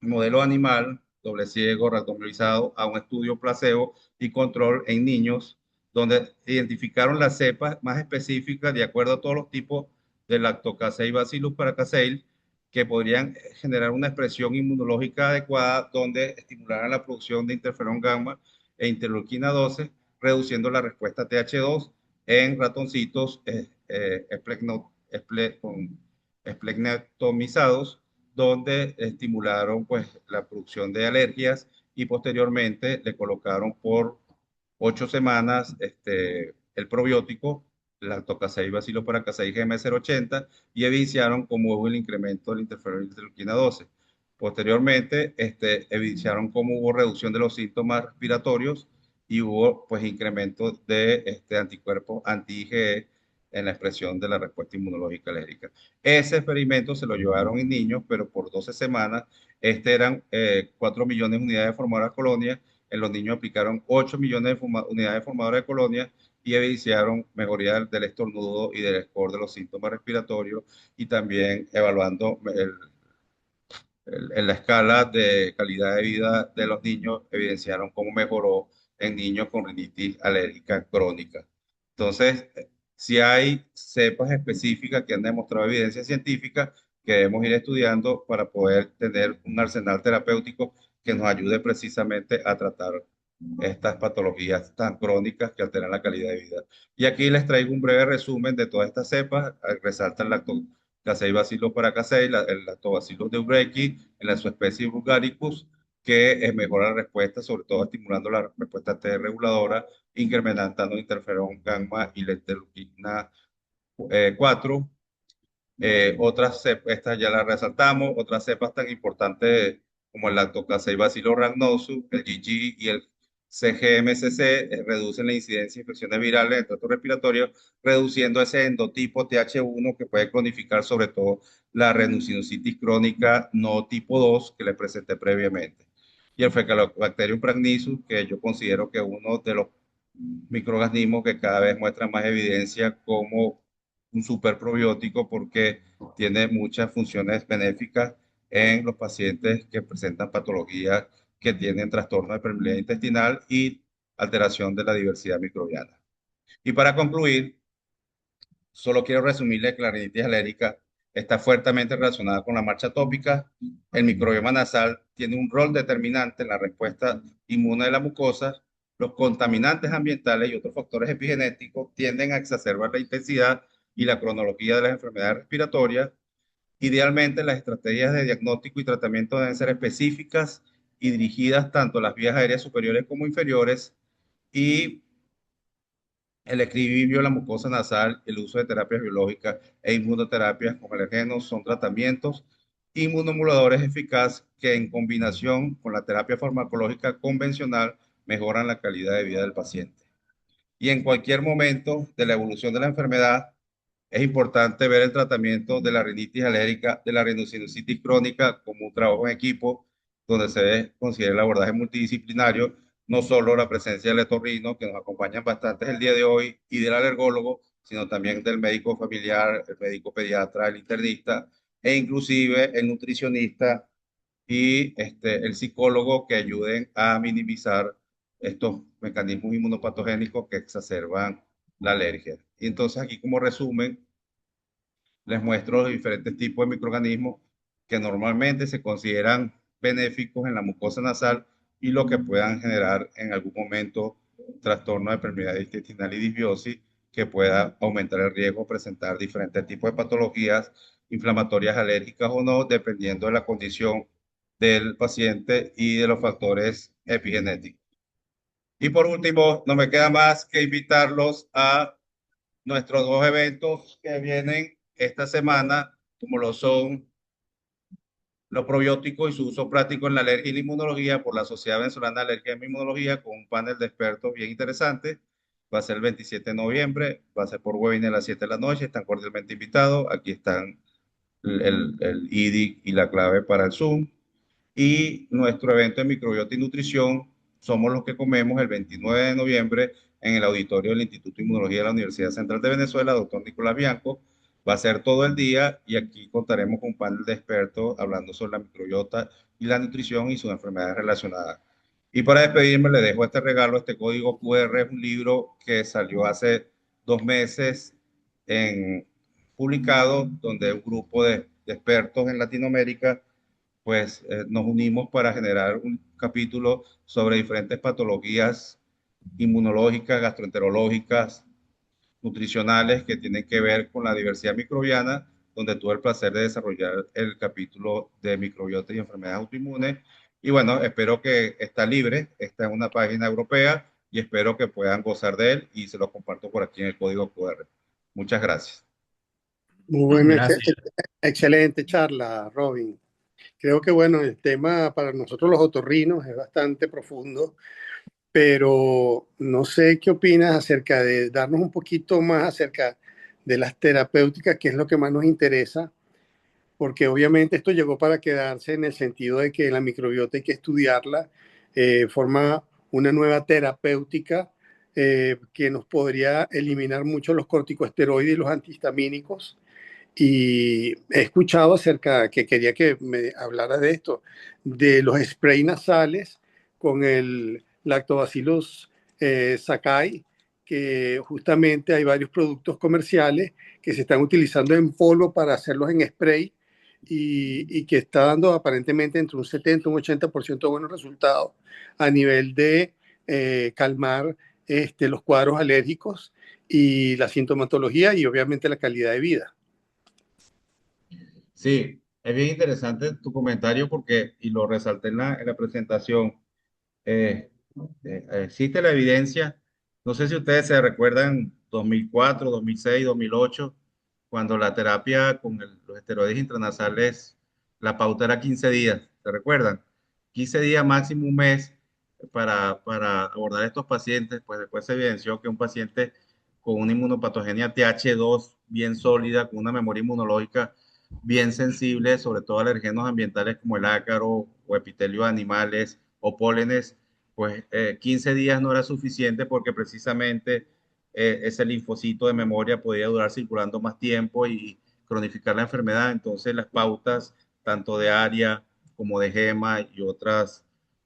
modelo animal, doble ciego, randomizado, a un estudio placebo y control en niños, donde identificaron las cepas más específicas de acuerdo a todos los tipos de Lactocacei Bacillus paracasei que podrían generar una expresión inmunológica adecuada donde estimularan la producción de interferón gamma e interleuquina 12, reduciendo la respuesta TH2 en ratoncitos esplectromizados donde estimularon pues la producción de alergias y posteriormente le colocaron por 8 semanas el probiótico, lactocacei bacilloparacaceae GM080 y evidenciaron cómo hubo el incremento del interferón interleuquina 12. Posteriormente, evidenciaron cómo hubo reducción de los síntomas respiratorios y hubo pues incremento de anticuerpos anti-IgE en la expresión de la respuesta inmunológica alérgica. Ese experimento se lo llevaron en niños, pero por 12 semanas. Eran 4 millones de unidades formadoras de colonia. En los niños aplicaron 8 millones de unidades formadoras de colonia y evidenciaron mejoría del estornudo y del score de los síntomas respiratorios y también evaluando en la escala de calidad de vida de los niños, evidenciaron cómo mejoró en niños con rinitis alérgica crónica. Entonces, si hay cepas específicas que han demostrado evidencia científica que debemos ir estudiando para poder tener un arsenal terapéutico que nos ayude precisamente a tratar estas patologías tan crónicas que alteran la calidad de vida. Y aquí les traigo un breve resumen de todas estas cepas. Resalta el lactocacei bacillus paracasei, el lactobacillus deubrechi, en la subespecie vulgaricus, que mejora la respuesta, sobre todo estimulando la respuesta T reguladora, incrementando el interferón gamma y la interleuquina 4. Otras cepas, estas ya las resaltamos, otras cepas tan importantes como el Lactocacei bacillus rhamnosus, el GG y el CGMCC reducen la incidencia de infecciones virales en el tracto respiratorio, reduciendo ese endotipo TH1 que puede cronificar sobre todo la rhinosinusitis crónica no tipo 2 que les presenté previamente. Y el Faecalibacterium prannisus, que yo considero que es uno de los microorganismos que cada vez muestran más evidencia como un superprobiótico porque tiene muchas funciones benéficas en los pacientes que presentan patologías que tienen trastorno de permeabilidad intestinal y alteración de la diversidad microbiana. Y para concluir, solo quiero resumirle que la rinitis alérgica está fuertemente relacionada con la marcha tópica. El microbioma nasal tiene un rol determinante en la respuesta inmune de la mucosa. Los contaminantes ambientales y otros factores epigenéticos tienden a exacerbar la intensidad y la cronología de las enfermedades respiratorias. Idealmente, las estrategias de diagnóstico y tratamiento deben ser específicas y dirigidas tanto a las vías aéreas superiores como inferiores y el equilibrio de la mucosa nasal, el uso de terapias biológicas e inmunoterapias con alergenos son tratamientos inmunomoduladores eficaces que en combinación con la terapia farmacológica convencional mejoran la calidad de vida del paciente. Y en cualquier momento de la evolución de la enfermedad, es importante ver el tratamiento de la rinitis alérgica, de la rhinosinusitis crónica como un trabajo en equipo, donde se debe considerar el abordaje multidisciplinario, no solo la presencia del otorrino, que nos acompañan bastante el día de hoy, y del alergólogo, sino también del médico familiar, el médico pediatra, el internista, e inclusive el nutricionista y el psicólogo que ayuden a minimizar estos mecanismos inmunopatogénicos que exacerban la alergia. Y entonces aquí como resumen, les muestro los diferentes tipos de microorganismos que normalmente se consideran benéficos en la mucosa nasal y lo que puedan generar en algún momento trastorno de permeabilidad intestinal y disbiosis que pueda aumentar el riesgo de presentar diferentes tipos de patologías inflamatorias alérgicas o no, dependiendo de la condición del paciente y de los factores epigenéticos. Y por último, no me queda más que invitarlos a nuestros dos eventos que vienen esta semana, como lo son los probióticos y su uso práctico en la alergia y la inmunología por la Sociedad Venezolana de Alergia y Inmunología con un panel de expertos bien interesante. Va a ser el 27 de noviembre, va a ser por webinar a las 7 de la noche, están cordialmente invitados. Aquí están el ID y la clave para el Zoom. Y nuestro evento de microbiota y nutrición, somos los que comemos el 29 de noviembre en el auditorio del Instituto de Inmunología de la Universidad Central de Venezuela, doctor Nicolás Bianco. Va a ser todo el día y aquí contaremos con un panel de expertos hablando sobre la microbiota y la nutrición y sus enfermedades relacionadas. Y para despedirme, le dejo este regalo, este código QR, es un libro que salió hace 2 meses en, publicado, donde un grupo de expertos en Latinoamérica pues nos unimos para generar un capítulo sobre diferentes patologías inmunológicas, gastroenterológicas, nutricionales que tienen que ver con la diversidad microbiana, donde tuve el placer de desarrollar el capítulo de microbiota y enfermedades autoinmunes. Y bueno, espero que está libre, está en una página europea y espero que puedan gozar de él y se lo comparto por aquí en el código QR. Muchas gracias. Muy buena, Gracias. excelente charla, Robin. Creo que bueno, el tema para nosotros los otorrinos es bastante profundo, pero no sé qué opinas acerca de darnos un poquito más acerca de las terapéuticas, que es lo que más nos interesa, porque obviamente esto llegó para quedarse en el sentido de que la microbiota hay que estudiarla, forma una nueva terapéutica que nos podría eliminar mucho los corticosteroides y los antihistamínicos. Y he escuchado acerca, que quería que me hablara de esto, de los sprays nasales con el Lactobacillus Sakai, que justamente hay varios productos comerciales que se están utilizando en polvo para hacerlos en spray y que está dando aparentemente entre un 70 y un 80% de buenos resultados a nivel de calmar los cuadros alérgicos y la sintomatología y obviamente la calidad de vida. Sí, es bien interesante tu comentario porque, y lo resalté en la presentación, eh, existe la evidencia, no sé si ustedes se recuerdan 2004, 2006, 2008, cuando la terapia con los esteroides intranasales, la pauta era 15 días, ¿se recuerdan? 15 días, máximo un mes para abordar estos pacientes, pues después se evidenció que un paciente con una inmunopatogenia TH2 bien sólida, con una memoria inmunológica bien sensible, sobre todo a alergenos ambientales como el ácaro o epitelio de animales o pólenes, pues 15 días no era suficiente porque precisamente ese linfocito de memoria podía durar circulando más tiempo y cronificar la enfermedad. Entonces las pautas, tanto de ARIA como de GEMA y otras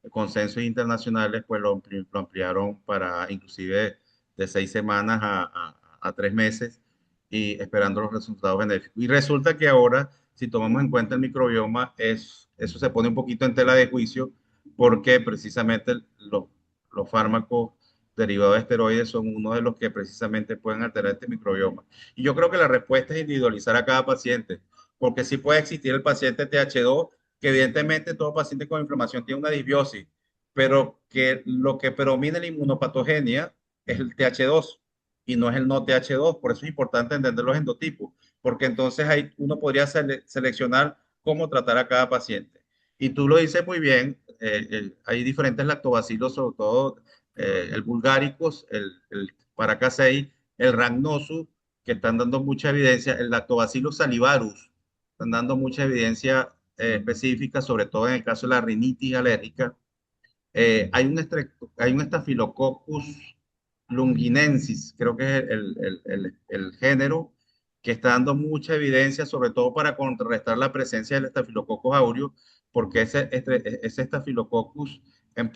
consensos internacionales, pues lo ampliaron para inclusive de 6 semanas a 3 meses y esperando los resultados benéficos. Y resulta que ahora, si tomamos en cuenta el microbioma, eso se pone un poquito en tela de juicio porque precisamente los fármacos derivados de esteroides son uno de los que precisamente pueden alterar este microbioma. Y yo creo que la respuesta es individualizar a cada paciente, porque sí puede existir el paciente TH2, que evidentemente todo paciente con inflamación tiene una disbiosis, pero que lo que predomina en la inmunopatogenia es el TH2 y no es el no TH2. Por eso es importante entender los endotipos, porque entonces ahí uno podría seleccionar cómo tratar a cada paciente. Y tú lo dices muy bien, hay diferentes lactobacilos, sobre todo el bulgaricus, el paracasei, el rhamnosus, que están dando mucha evidencia, el lactobacillus salivarus, están dando mucha evidencia específica, sobre todo en el caso de la rinitis alérgica. Hay un Staphylococcus longinensis, creo que es el género, que está dando mucha evidencia, sobre todo para contrarrestar la presencia del Staphylococcus aureus, porque ese Staphylococcus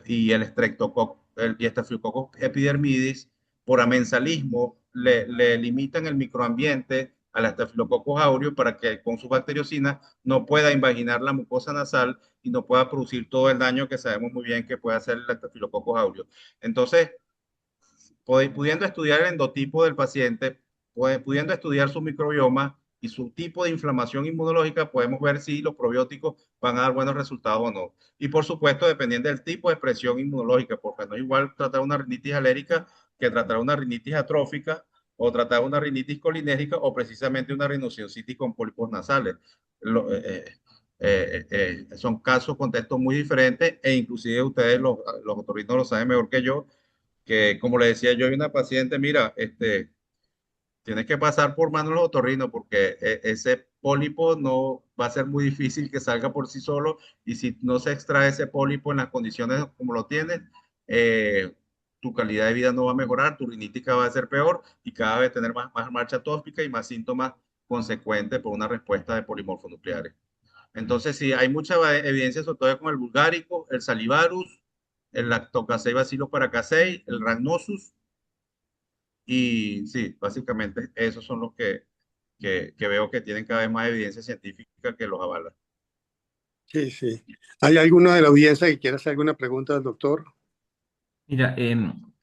y el Streptococcus y Staphylococcus epidermidis, por amensalismo, le limitan el microambiente al Staphylococcus aureus para que con su bacteriocina no pueda invaginar la mucosa nasal y no pueda producir todo el daño que sabemos muy bien que puede hacer el Staphylococcus aureus. Entonces, pudiendo estudiar el endotipo del paciente, pudiendo estudiar su microbioma y su tipo de inflamación inmunológica, podemos ver si los probióticos van a dar buenos resultados o no. Y por supuesto, dependiendo del tipo de expresión inmunológica, porque no es igual tratar una rinitis alérgica que tratar una rinitis atrófica o tratar una rinitis colinérgica o precisamente una rhinosinusitis con pólipos nasales. Lo, son casos, contextos muy diferentes e inclusive ustedes, los otorrinos, lo saben mejor que yo, que como le decía yo, hay una paciente, mira, Tienes que pasar por manos de los otorrinos porque ese pólipo no va a ser muy difícil que salga por sí solo y si no se extrae ese pólipo en las condiciones como lo tienes, eh, tu calidad de vida no va a mejorar, tu rinítica va a ser peor y cada vez tener más marcha tóxica y más síntomas consecuentes por una respuesta de polimorfos nucleares. Entonces, sí, hay mucha evidencia, sobre todo con el bulgárico, el salivarus, el lactocasei bacillus paracasei, el rhamnosus, y sí, básicamente esos son los que veo que tienen cada vez más evidencia científica que los avala. Sí, sí. ¿Hay alguno de la audiencia que quiera hacer alguna pregunta al doctor? Mira,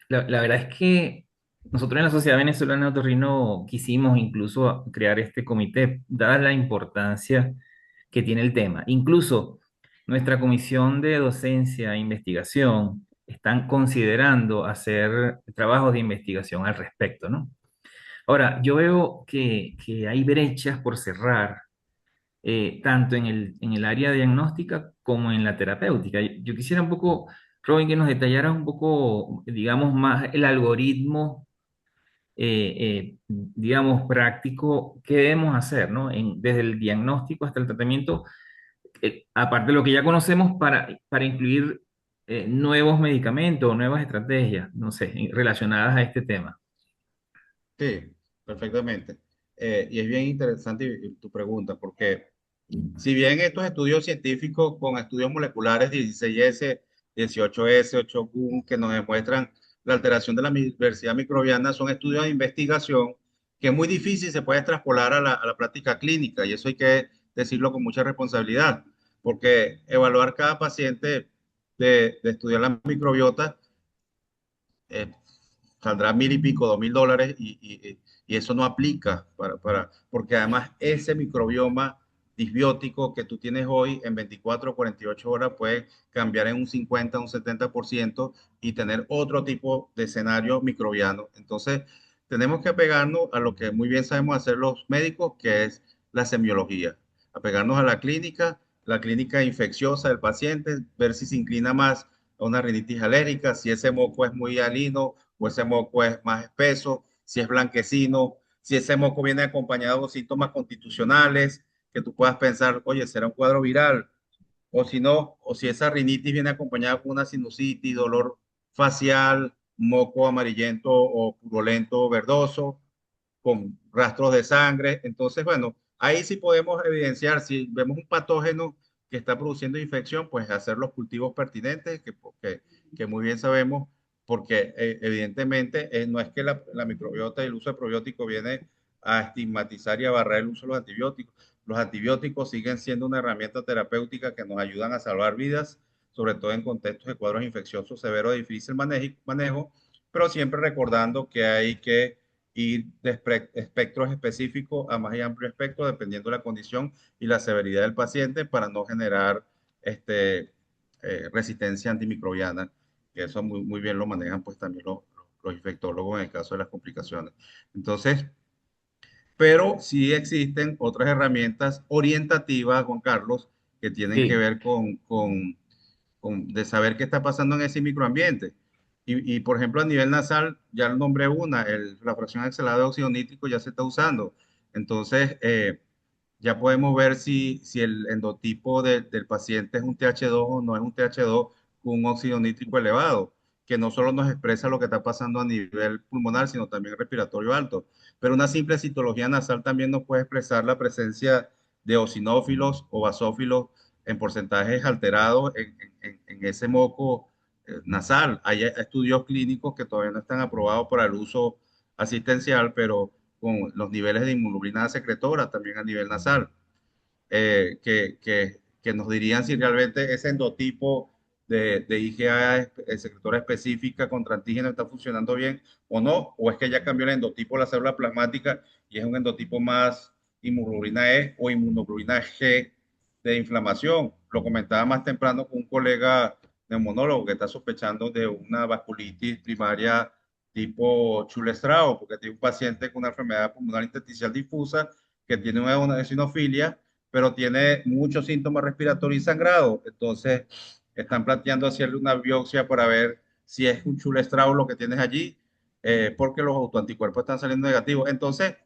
la verdad es que nosotros en la Sociedad Venezolana de Otorrino quisimos incluso crear este comité, dada la importancia que tiene el tema. Incluso nuestra comisión de docencia e investigación están considerando hacer trabajos de investigación al respecto, ¿no? Ahora, yo veo que hay brechas por cerrar, tanto en el área diagnóstica como en la terapéutica. Yo quisiera un poco, Robin, que nos detallaras un poco, digamos, más el algoritmo, digamos, práctico que debemos hacer, ¿no? Desde el diagnóstico hasta el tratamiento, aparte de lo que ya conocemos, para incluir nuevos medicamentos o nuevas estrategias, no sé, relacionadas a este tema. Sí, perfectamente. Y es bien interesante tu pregunta, porque si bien estos estudios científicos con estudios moleculares 16S, 18S, 8GUN, que nos demuestran la alteración de la diversidad microbiana, son estudios de investigación que es muy difícil se puede extrapolar a la práctica clínica, y eso hay que decirlo con mucha responsabilidad, porque evaluar cada paciente de estudiar la microbiota eh, saldrá mil y pico, $2.000 y eso no aplica porque además ese microbioma disbiótico que tú tienes hoy en 24 o 48 horas puede cambiar en un 50, un 70% y tener otro tipo de escenario microbiano. Entonces, tenemos que apegarnos a lo que muy bien sabemos hacer los médicos, que es la semiología, apegarnos a la clínica infecciosa del paciente, ver si se inclina más a una rinitis alérgica, si ese moco es muy alino o ese moco es más espeso, si es blanquecino, si ese moco viene acompañado de síntomas constitucionales, que tú puedas pensar, oye, será un cuadro viral, o si no, o si esa rinitis viene acompañada con una sinusitis, dolor facial, moco amarillento o purulento verdoso, con rastros de sangre. Entonces, bueno, ahí sí podemos evidenciar, si vemos un patógeno que está produciendo infección, pues hacer los cultivos pertinentes, que muy bien sabemos, porque evidentemente no es que la microbiota y el uso de probióticos viene a estigmatizar y a barrer el uso de los antibióticos. Los antibióticos siguen siendo una herramienta terapéutica que nos ayudan a salvar vidas, sobre todo en contextos de cuadros infecciosos severos de difícil manejo, pero siempre recordando que hay que ir de espectros específicos a más y amplio espectro, dependiendo de la condición y la severidad del paciente, para no generar resistencia antimicrobiana, que eso muy bien lo manejan pues también los infectólogos en el caso de las complicaciones. Entonces, pero sí existen otras herramientas orientativas, Juan Carlos, que tienen que Sí, ver de saber qué está pasando en ese microambiente. Por ejemplo, a nivel nasal, ya el nombré una, la fracción exhalada de óxido nítrico ya se está usando. Entonces, ya podemos ver si el endotipo del paciente es un TH2 o no es un TH2 con un óxido nítrico elevado, que no solo nos expresa lo que está pasando a nivel pulmonar, sino también respiratorio alto. Pero una simple citología nasal también nos puede expresar la presencia de eosinófilos o basófilos en porcentajes alterados en ese moco nasal. Hay estudios clínicos que todavía no están aprobados para el uso asistencial, pero con los niveles de inmunoglobulina secretora también a nivel nasal, que nos dirían si realmente ese endotipo de IgA secretora específica contra antígeno está funcionando bien o no, o es que ya cambió el endotipo de la célula plasmática y es un endotipo más inmunoglobulina E o inmunoglobulina G de inflamación. Lo comentaba más temprano con un colega neumonólogo que está sospechando de una vasculitis primaria tipo Chulestrao, porque tiene un paciente con una enfermedad pulmonar intersticial difusa que tiene una eosinofilia, pero tiene muchos síntomas respiratorios y sangrado. Entonces, están planteando hacerle una biopsia para ver si es un Chulestrao lo que tienes allí. porque los autoanticuerpos están saliendo negativos. Entonces,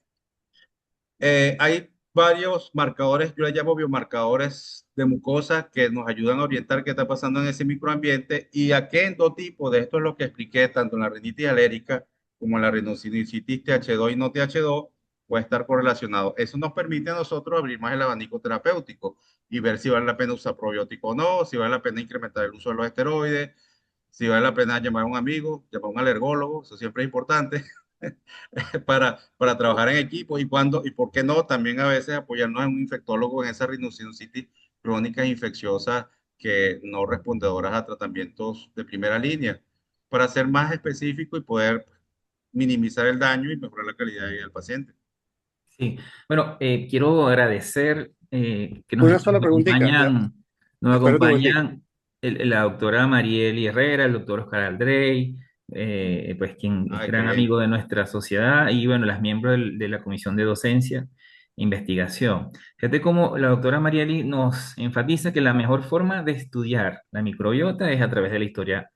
hay varios marcadores, yo les llamo biomarcadores de mucosa, que nos ayudan a orientar qué está pasando en ese microambiente y a qué endotipo de esto es lo que expliqué tanto en la rinitis alérgica como en la rinosinusitis TH2 y no TH2 puede estar correlacionado. Eso nos permite a nosotros abrir más el abanico terapéutico y ver si vale la pena usar probiótico o no, si vale la pena incrementar el uso de los esteroides, si vale la pena llamar a un amigo, llamar a un alergólogo, eso siempre es importante para trabajar en equipo y cuando, y por qué no, también a veces apoyarnos en un infectólogo en esas rhinosinusitis crónicas infecciosas que no respondedoras a tratamientos de primera línea, para ser más específico y poder minimizar el daño y mejorar la calidad de vida del paciente. Sí, bueno, quiero agradecer que Una sola preguntita, nos espérate un momentico. acompañan la doctora Marieli Herrera, el doctor Oscar Aldrey, pues quien es Ay, qué gran bien. amigo de nuestra sociedad, y bueno, las miembros de la Comisión de Docencia e Investigación. Fíjate cómo la doctora Marieli nos enfatiza que la mejor forma de estudiar la microbiota es a través de la historia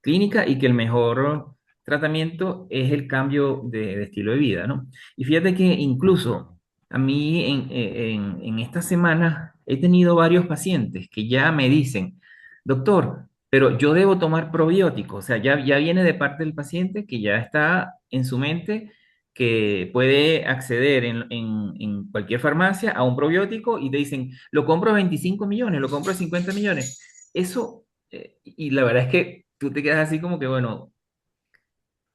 clínica y que el mejor tratamiento es el cambio de estilo de vida, ¿no? Y fíjate que incluso a mí en esta semana he tenido varios pacientes que ya me dicen, doctor, pero yo debo tomar probióticos, o sea, ya viene de parte del paciente que ya está en su mente que puede acceder en cualquier farmacia a un probiótico y te dicen, lo compro a 25 millones, lo compro a 50 millones. Eso, y la verdad es que tú te quedas así como que, bueno,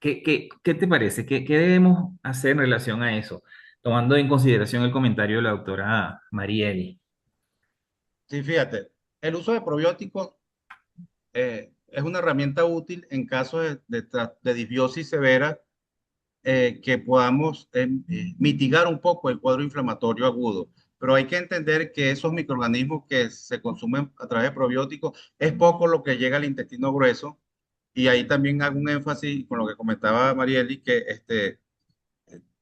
¿qué te parece? ¿Qué debemos hacer en relación a eso? Tomando en consideración el comentario de la doctora Marieli. Sí, fíjate, el uso de probióticos es una herramienta útil en casos de disbiosis severa que podamos mitigar un poco el cuadro inflamatorio agudo. Pero hay que entender que esos microorganismos que se consumen a través de probióticos es poco lo que llega al intestino grueso. Y ahí también hago un énfasis con lo que comentaba Marieli, que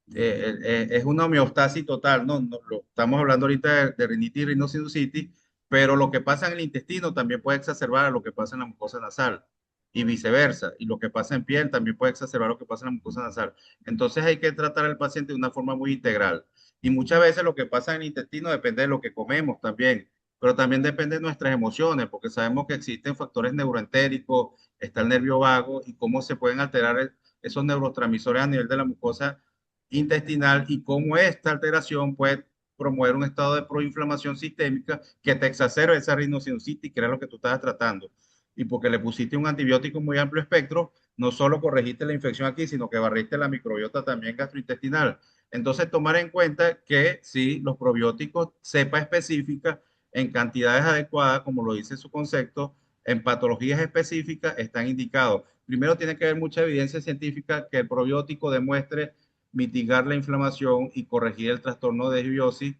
es una homeostasis total, ¿no? Estamos hablando ahorita de rinitis y rinosinusitis, pero lo que pasa en el intestino también puede exacerbar lo que pasa en la mucosa nasal y viceversa. Y lo que pasa en piel también puede exacerbar lo que pasa en la mucosa nasal. Entonces hay que tratar al paciente de una forma muy integral. Y muchas veces lo que pasa en el intestino depende de lo que comemos también, pero también depende de nuestras emociones, porque sabemos que existen factores neuroentéricos, está el nervio vago y cómo se pueden alterar esos neurotransmisores a nivel de la mucosa intestinal y cómo esta alteración puede promover un estado de proinflamación sistémica que te exacerbe esa rinosinusitis, que era lo que tú estabas tratando. Y porque le pusiste un antibiótico muy amplio espectro, no solo corregiste la infección aquí, sino que barriste la microbiota también gastrointestinal. Entonces, tomar en cuenta que sí, los probióticos, cepa específica, en cantidades adecuadas, como lo dice su concepto, en patologías específicas, están indicados. Primero, tiene que haber mucha evidencia científica que el probiótico demuestre mitigar la inflamación y corregir el trastorno de desbiosis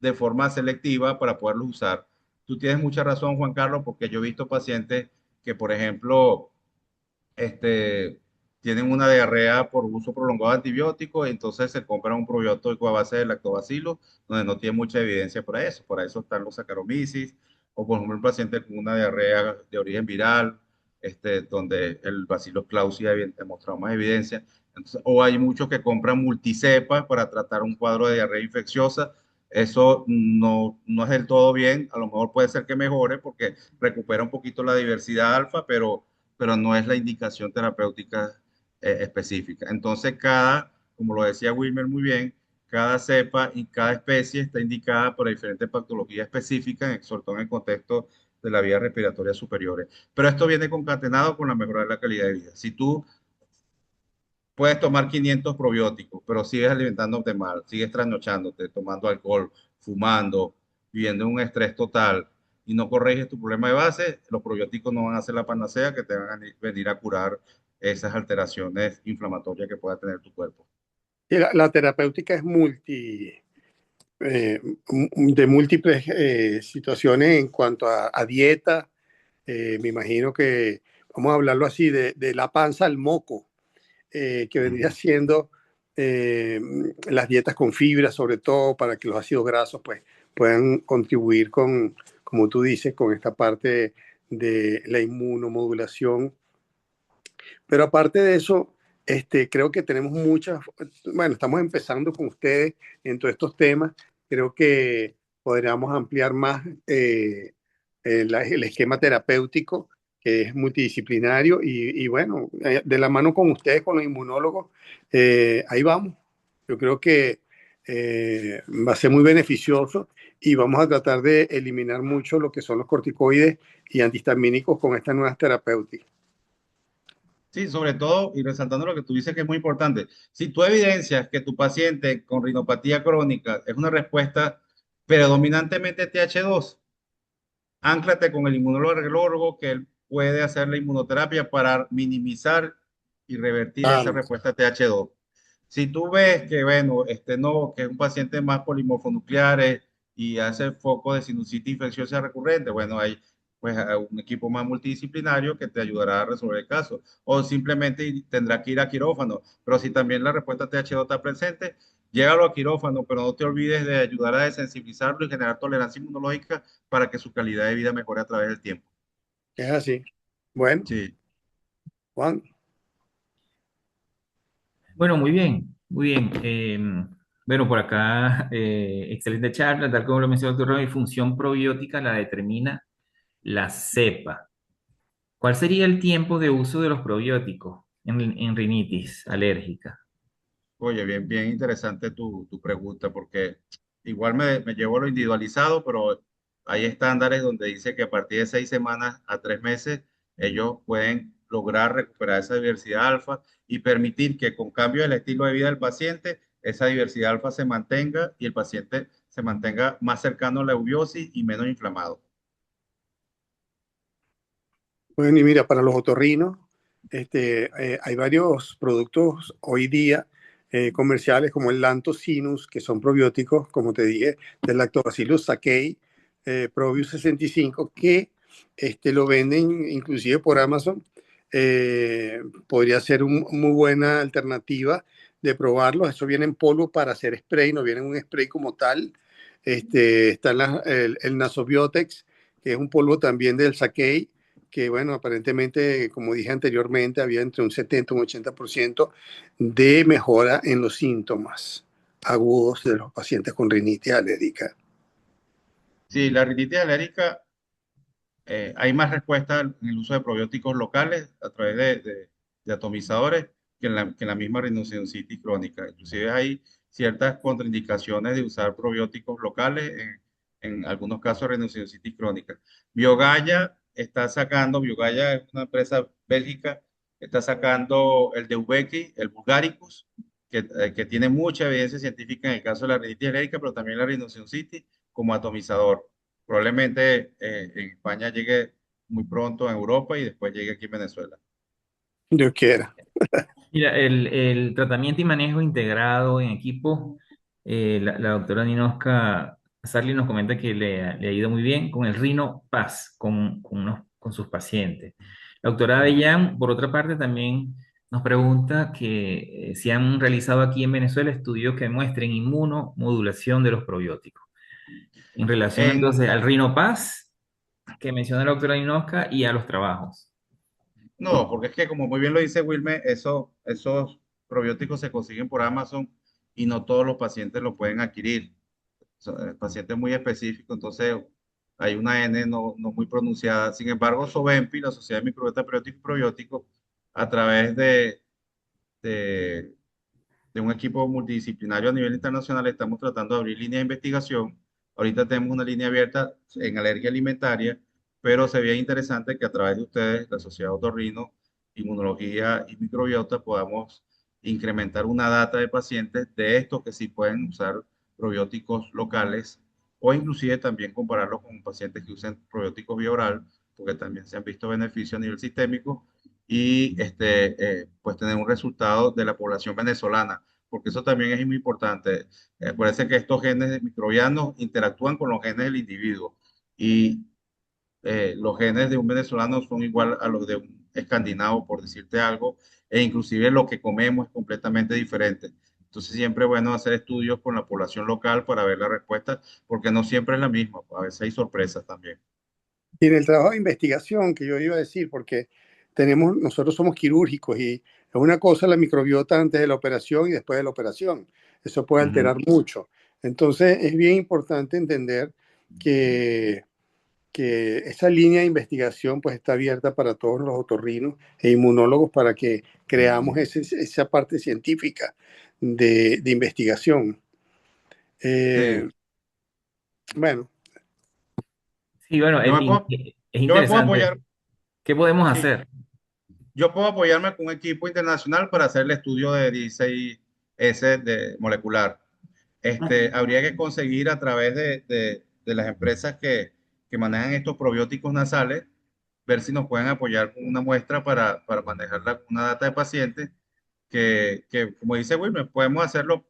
de forma selectiva para poderlo usar. Tú tienes mucha razón, Juan Carlos, porque yo he visto pacientes que, por ejemplo, este, tienen una diarrea por uso prolongado de antibióticos, y entonces se compran un probiótico a base de lactobacillus, donde no tiene mucha evidencia para eso están los Saccharomyces, o por ejemplo un paciente con una diarrea de origen viral, donde el Bacillus clausii ha demostrado más evidencia. Entonces, o hay muchos que compran multicepa para tratar un cuadro de diarrea infecciosa. Eso no es del todo bien, a lo mejor puede ser que mejore porque recupera un poquito la diversidad alfa, pero no es la indicación terapéutica específica. Entonces, como lo decía Wilmer muy bien, cada cepa y cada especie está indicada por diferentes patologías específicas, sobre todo en el contexto de la vía respiratoria superiores. Pero esto viene concatenado con la mejora de la calidad de vida. Si tú puedes tomar 500 probióticos, pero sigues alimentándote mal, sigues trasnochándote, tomando alcohol, fumando, viviendo en un estrés total y no corriges tu problema de base, los probióticos no van a ser la panacea que te van a venir a curar esas alteraciones inflamatorias que pueda tener tu cuerpo. Y la terapéutica es de múltiples situaciones en cuanto a dieta. Me imagino que, vamos a hablarlo así, de la panza al moco, que vendría siendo las dietas con fibra, sobre todo para que los ácidos grasos pues, puedan contribuir con, como tú dices, con esta parte de la inmunomodulación. Pero aparte de eso, Creo que tenemos muchas, bueno, estamos empezando con ustedes en todos estos temas. Creo que podríamos ampliar más el esquema terapéutico, que es multidisciplinario, y bueno, de la mano con ustedes, con los inmunólogos, ahí vamos. Yo creo que va a ser muy beneficioso y vamos a tratar de eliminar mucho lo que son los corticoides y antihistamínicos con estas nuevas terapéuticas. Sí, sobre todo, y resaltando lo que tú dices que es muy importante, si tú evidencias que tu paciente con rinopatía crónica es una respuesta predominantemente TH2, ánclate con el inmunólogo que él puede hacer la inmunoterapia para minimizar y revertir esa Claro. respuesta TH2. Si tú ves que, bueno, no, que es un paciente más polimorfonucleares y hace foco de sinusitis infecciosa recurrente, bueno, hay pues un equipo más multidisciplinario que te ayudará a resolver el caso. O simplemente tendrá que ir a quirófano. Pero si también la respuesta TH2 está presente, llégalo a quirófano, pero no te olvides de ayudar a desensibilizarlo y generar tolerancia inmunológica para que su calidad de vida mejore a través del tiempo. Es así. Bueno, Sí. Juan, Bueno, muy bien, muy bien. Bueno, por acá, excelente charla, tal como lo mencionó el doctor Rami, función probiótica la determina la cepa. ¿Cuál sería el tiempo de uso de los probióticos en rinitis alérgica? Oye, bien, bien interesante tu pregunta, porque igual me llevo lo individualizado, pero hay estándares donde dice que a partir de 6 semanas a 3 meses ellos pueden lograr recuperar esa diversidad alfa y permitir que con cambio del estilo de vida del paciente, esa diversidad alfa se mantenga y el paciente se mantenga más cercano a la eubiosis y menos inflamado. bueno, y mira, para los otorrinos, hay varios productos hoy día comerciales como el Lantocinus, que son probióticos, como te dije, del Lactobacillus sakei, Probius 65, que lo venden inclusive por Amazon. Podría ser una muy buena alternativa de probarlo. Eso viene en polvo para hacer spray, no viene en un spray como tal. Está el Nasobiotex, que es un polvo también del sakei, que bueno, aparentemente, como dije anteriormente, había entre un 70 y un 80% de mejora en los síntomas agudos de los pacientes con rinitis alérgica. Sí, la rinitis alérgica, hay más respuesta en el uso de probióticos locales a través de atomizadores que en la misma rinoceronositis crónica. Inclusive hay ciertas contraindicaciones de usar probióticos locales en algunos casos de rinoceronositis crónica. Biogaya es una empresa bélgica, está sacando el de Ubeki, el Bulgaricus, que tiene mucha evidencia científica en el caso de la rinitis alérgica, pero también la rinoceronositis como atomizador. Probablemente en España llegue muy pronto a Europa y después llegue aquí en Venezuela. Dios quiera. Mira, el tratamiento y manejo integrado en equipo, la doctora Ninoska Sarli nos comenta que le ha ido muy bien con el Rino Paz, con sus pacientes. La doctora Avellán, por otra parte, también nos pregunta que si han realizado aquí en Venezuela estudios que muestren inmunomodulación de los probióticos. En relación entonces En, al Rino Paz, que menciona la doctora Ninoska, y a los trabajos. no, porque es que como muy bien lo dice Wilmer, esos probióticos se consiguen por Amazon y no todos los pacientes lo pueden adquirir. Son pacientes muy específicos, entonces hay una N no muy pronunciada. Sin embargo, Sovempi, la Sociedad de Microbiota Periódico y Probiótico, a través de de un equipo multidisciplinario a nivel internacional, estamos tratando de abrir líneas de investigación. Ahorita tenemos una línea abierta en alergia alimentaria, pero sería interesante que a través de ustedes, la Sociedad Otorrino, Inmunología y Microbiota, podamos incrementar una data de pacientes de estos que sí pueden usar probióticos locales o inclusive también compararlo con pacientes que usen probióticos vía oral, porque también se han visto beneficios a nivel sistémico y pues tener un resultado de la población venezolana, porque eso también es muy importante. Parece que estos genes microbianos interactúan con los genes del individuo y los genes de un venezolano son igual a los de un escandinavo, por decirte algo, e inclusive lo que comemos es completamente diferente. Entonces siempre es bueno hacer estudios con la población local para ver la respuesta, porque no siempre es la misma, a veces hay sorpresas también. Y en el trabajo de investigación que yo iba a decir, porque nosotros somos quirúrgicos y Es una cosa la microbiota antes de la operación y después de la operación. Eso puede Ujú. alterar mucho. Entonces, es bien importante entender que, que esa línea de investigación pues está abierta para todos los otorrinos e inmunólogos para que creamos esa parte científica de investigación. Sí. Eh, bueno, Sí, bueno, Yo me puedo, es yo me puedo interesante. apoyar, ¿Qué podemos sí, hacer? yo puedo apoyarme con un equipo internacional para hacer el estudio de 16S de molecular. Habría que conseguir a través de las empresas que manejan estos probióticos nasales, ver si nos pueden apoyar con una muestra para manejar una data de pacientes que, como dice Wilmer, podemos hacerlo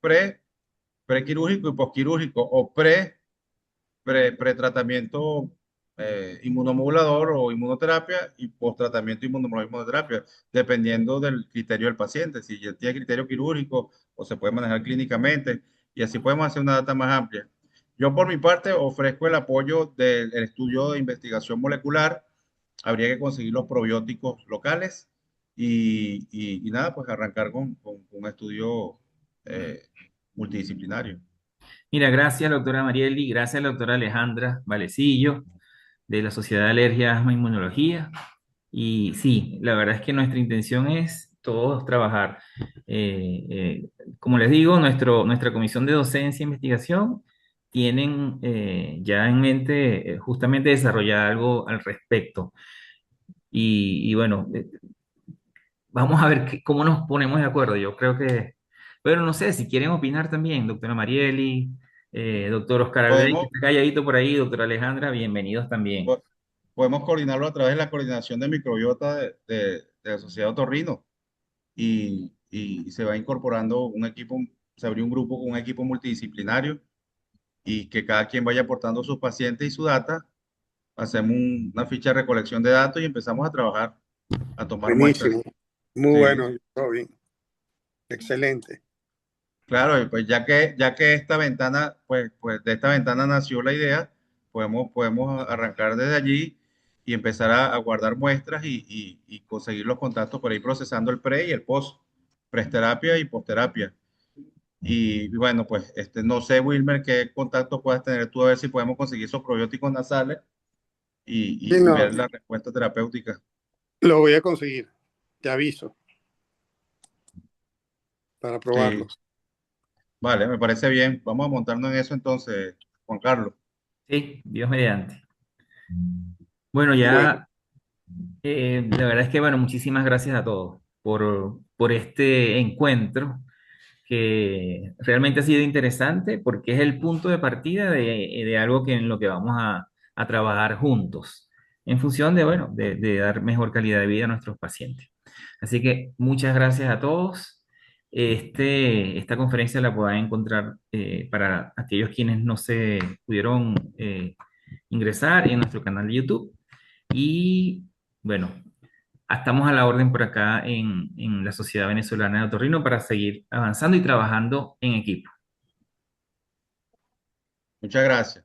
prequirúrgico y posquirúrgico o pretratamiento inmunomodulador o inmunoterapia y posttratamiento inmunoterapia, dependiendo del criterio del paciente, si ya tiene criterio quirúrgico o se puede manejar clínicamente, y así podemos hacer una data más amplia. Yo por mi parte ofrezco el apoyo del estudio de investigación molecular. Habría que conseguir los probióticos locales y nada, pues arrancar con un estudio eh, multidisciplinario. Mira, gracias, doctora Marieli, gracias, doctora Alejandra Valecillo, de la Sociedad de Alergia, Asma e Inmunología. Y sí, la verdad es que nuestra intención es todos trabajar. Como les digo, nuestra comisión de docencia e investigación tienen ya en mente justamente desarrollar algo al respecto. Y bueno, vamos a ver cómo nos ponemos de acuerdo. Yo creo que, pero no sé, si quieren opinar también, doctora Marieli, doctor Oscar Albey, que Podemos, está calladito por ahí, doctora Alejandra, bienvenidos también. po- podemos coordinarlo a través de la coordinación de microbiota de la Sociedad Otorrino y se va incorporando un equipo, se abrió un grupo con un equipo multidisciplinario y que cada quien vaya aportando sus pacientes y su data. Hacemos una ficha de recolección de datos y empezamos a trabajar, a tomar muestras. buenísimo. Muy Sí, bueno, Robin. Excelente. claro, y pues ya que esta ventana, pues de esta ventana nació la idea, podemos arrancar desde allí y empezar a guardar muestras y conseguir los contactos para ir procesando el pre y el post, presterapia y postterapia. Y bueno, pues no sé, Wilmer, qué contacto puedas tener tú a ver si podemos conseguir esos probióticos nasales Sí, y no, ver la respuesta terapéutica. lo voy a conseguir. Te aviso para Sí, probarlos. vale, me parece bien. Vamos a montarnos en eso entonces, Juan Carlos. Sí, Dios mediante. Bueno, Bueno, ya, la verdad es que, bueno, muchísimas gracias a todos por este encuentro que realmente ha sido interesante porque es el punto de partida de algo que en lo que vamos a trabajar juntos en función de, bueno, de dar mejor calidad de vida a nuestros pacientes. Así que muchas gracias a todos. Esta conferencia la pueden encontrar para aquellos quienes no se pudieron ingresar en nuestro canal de YouTube. Y bueno, estamos a la orden por acá en la Sociedad Venezolana de Otorrino para seguir avanzando y trabajando en equipo. Muchas gracias.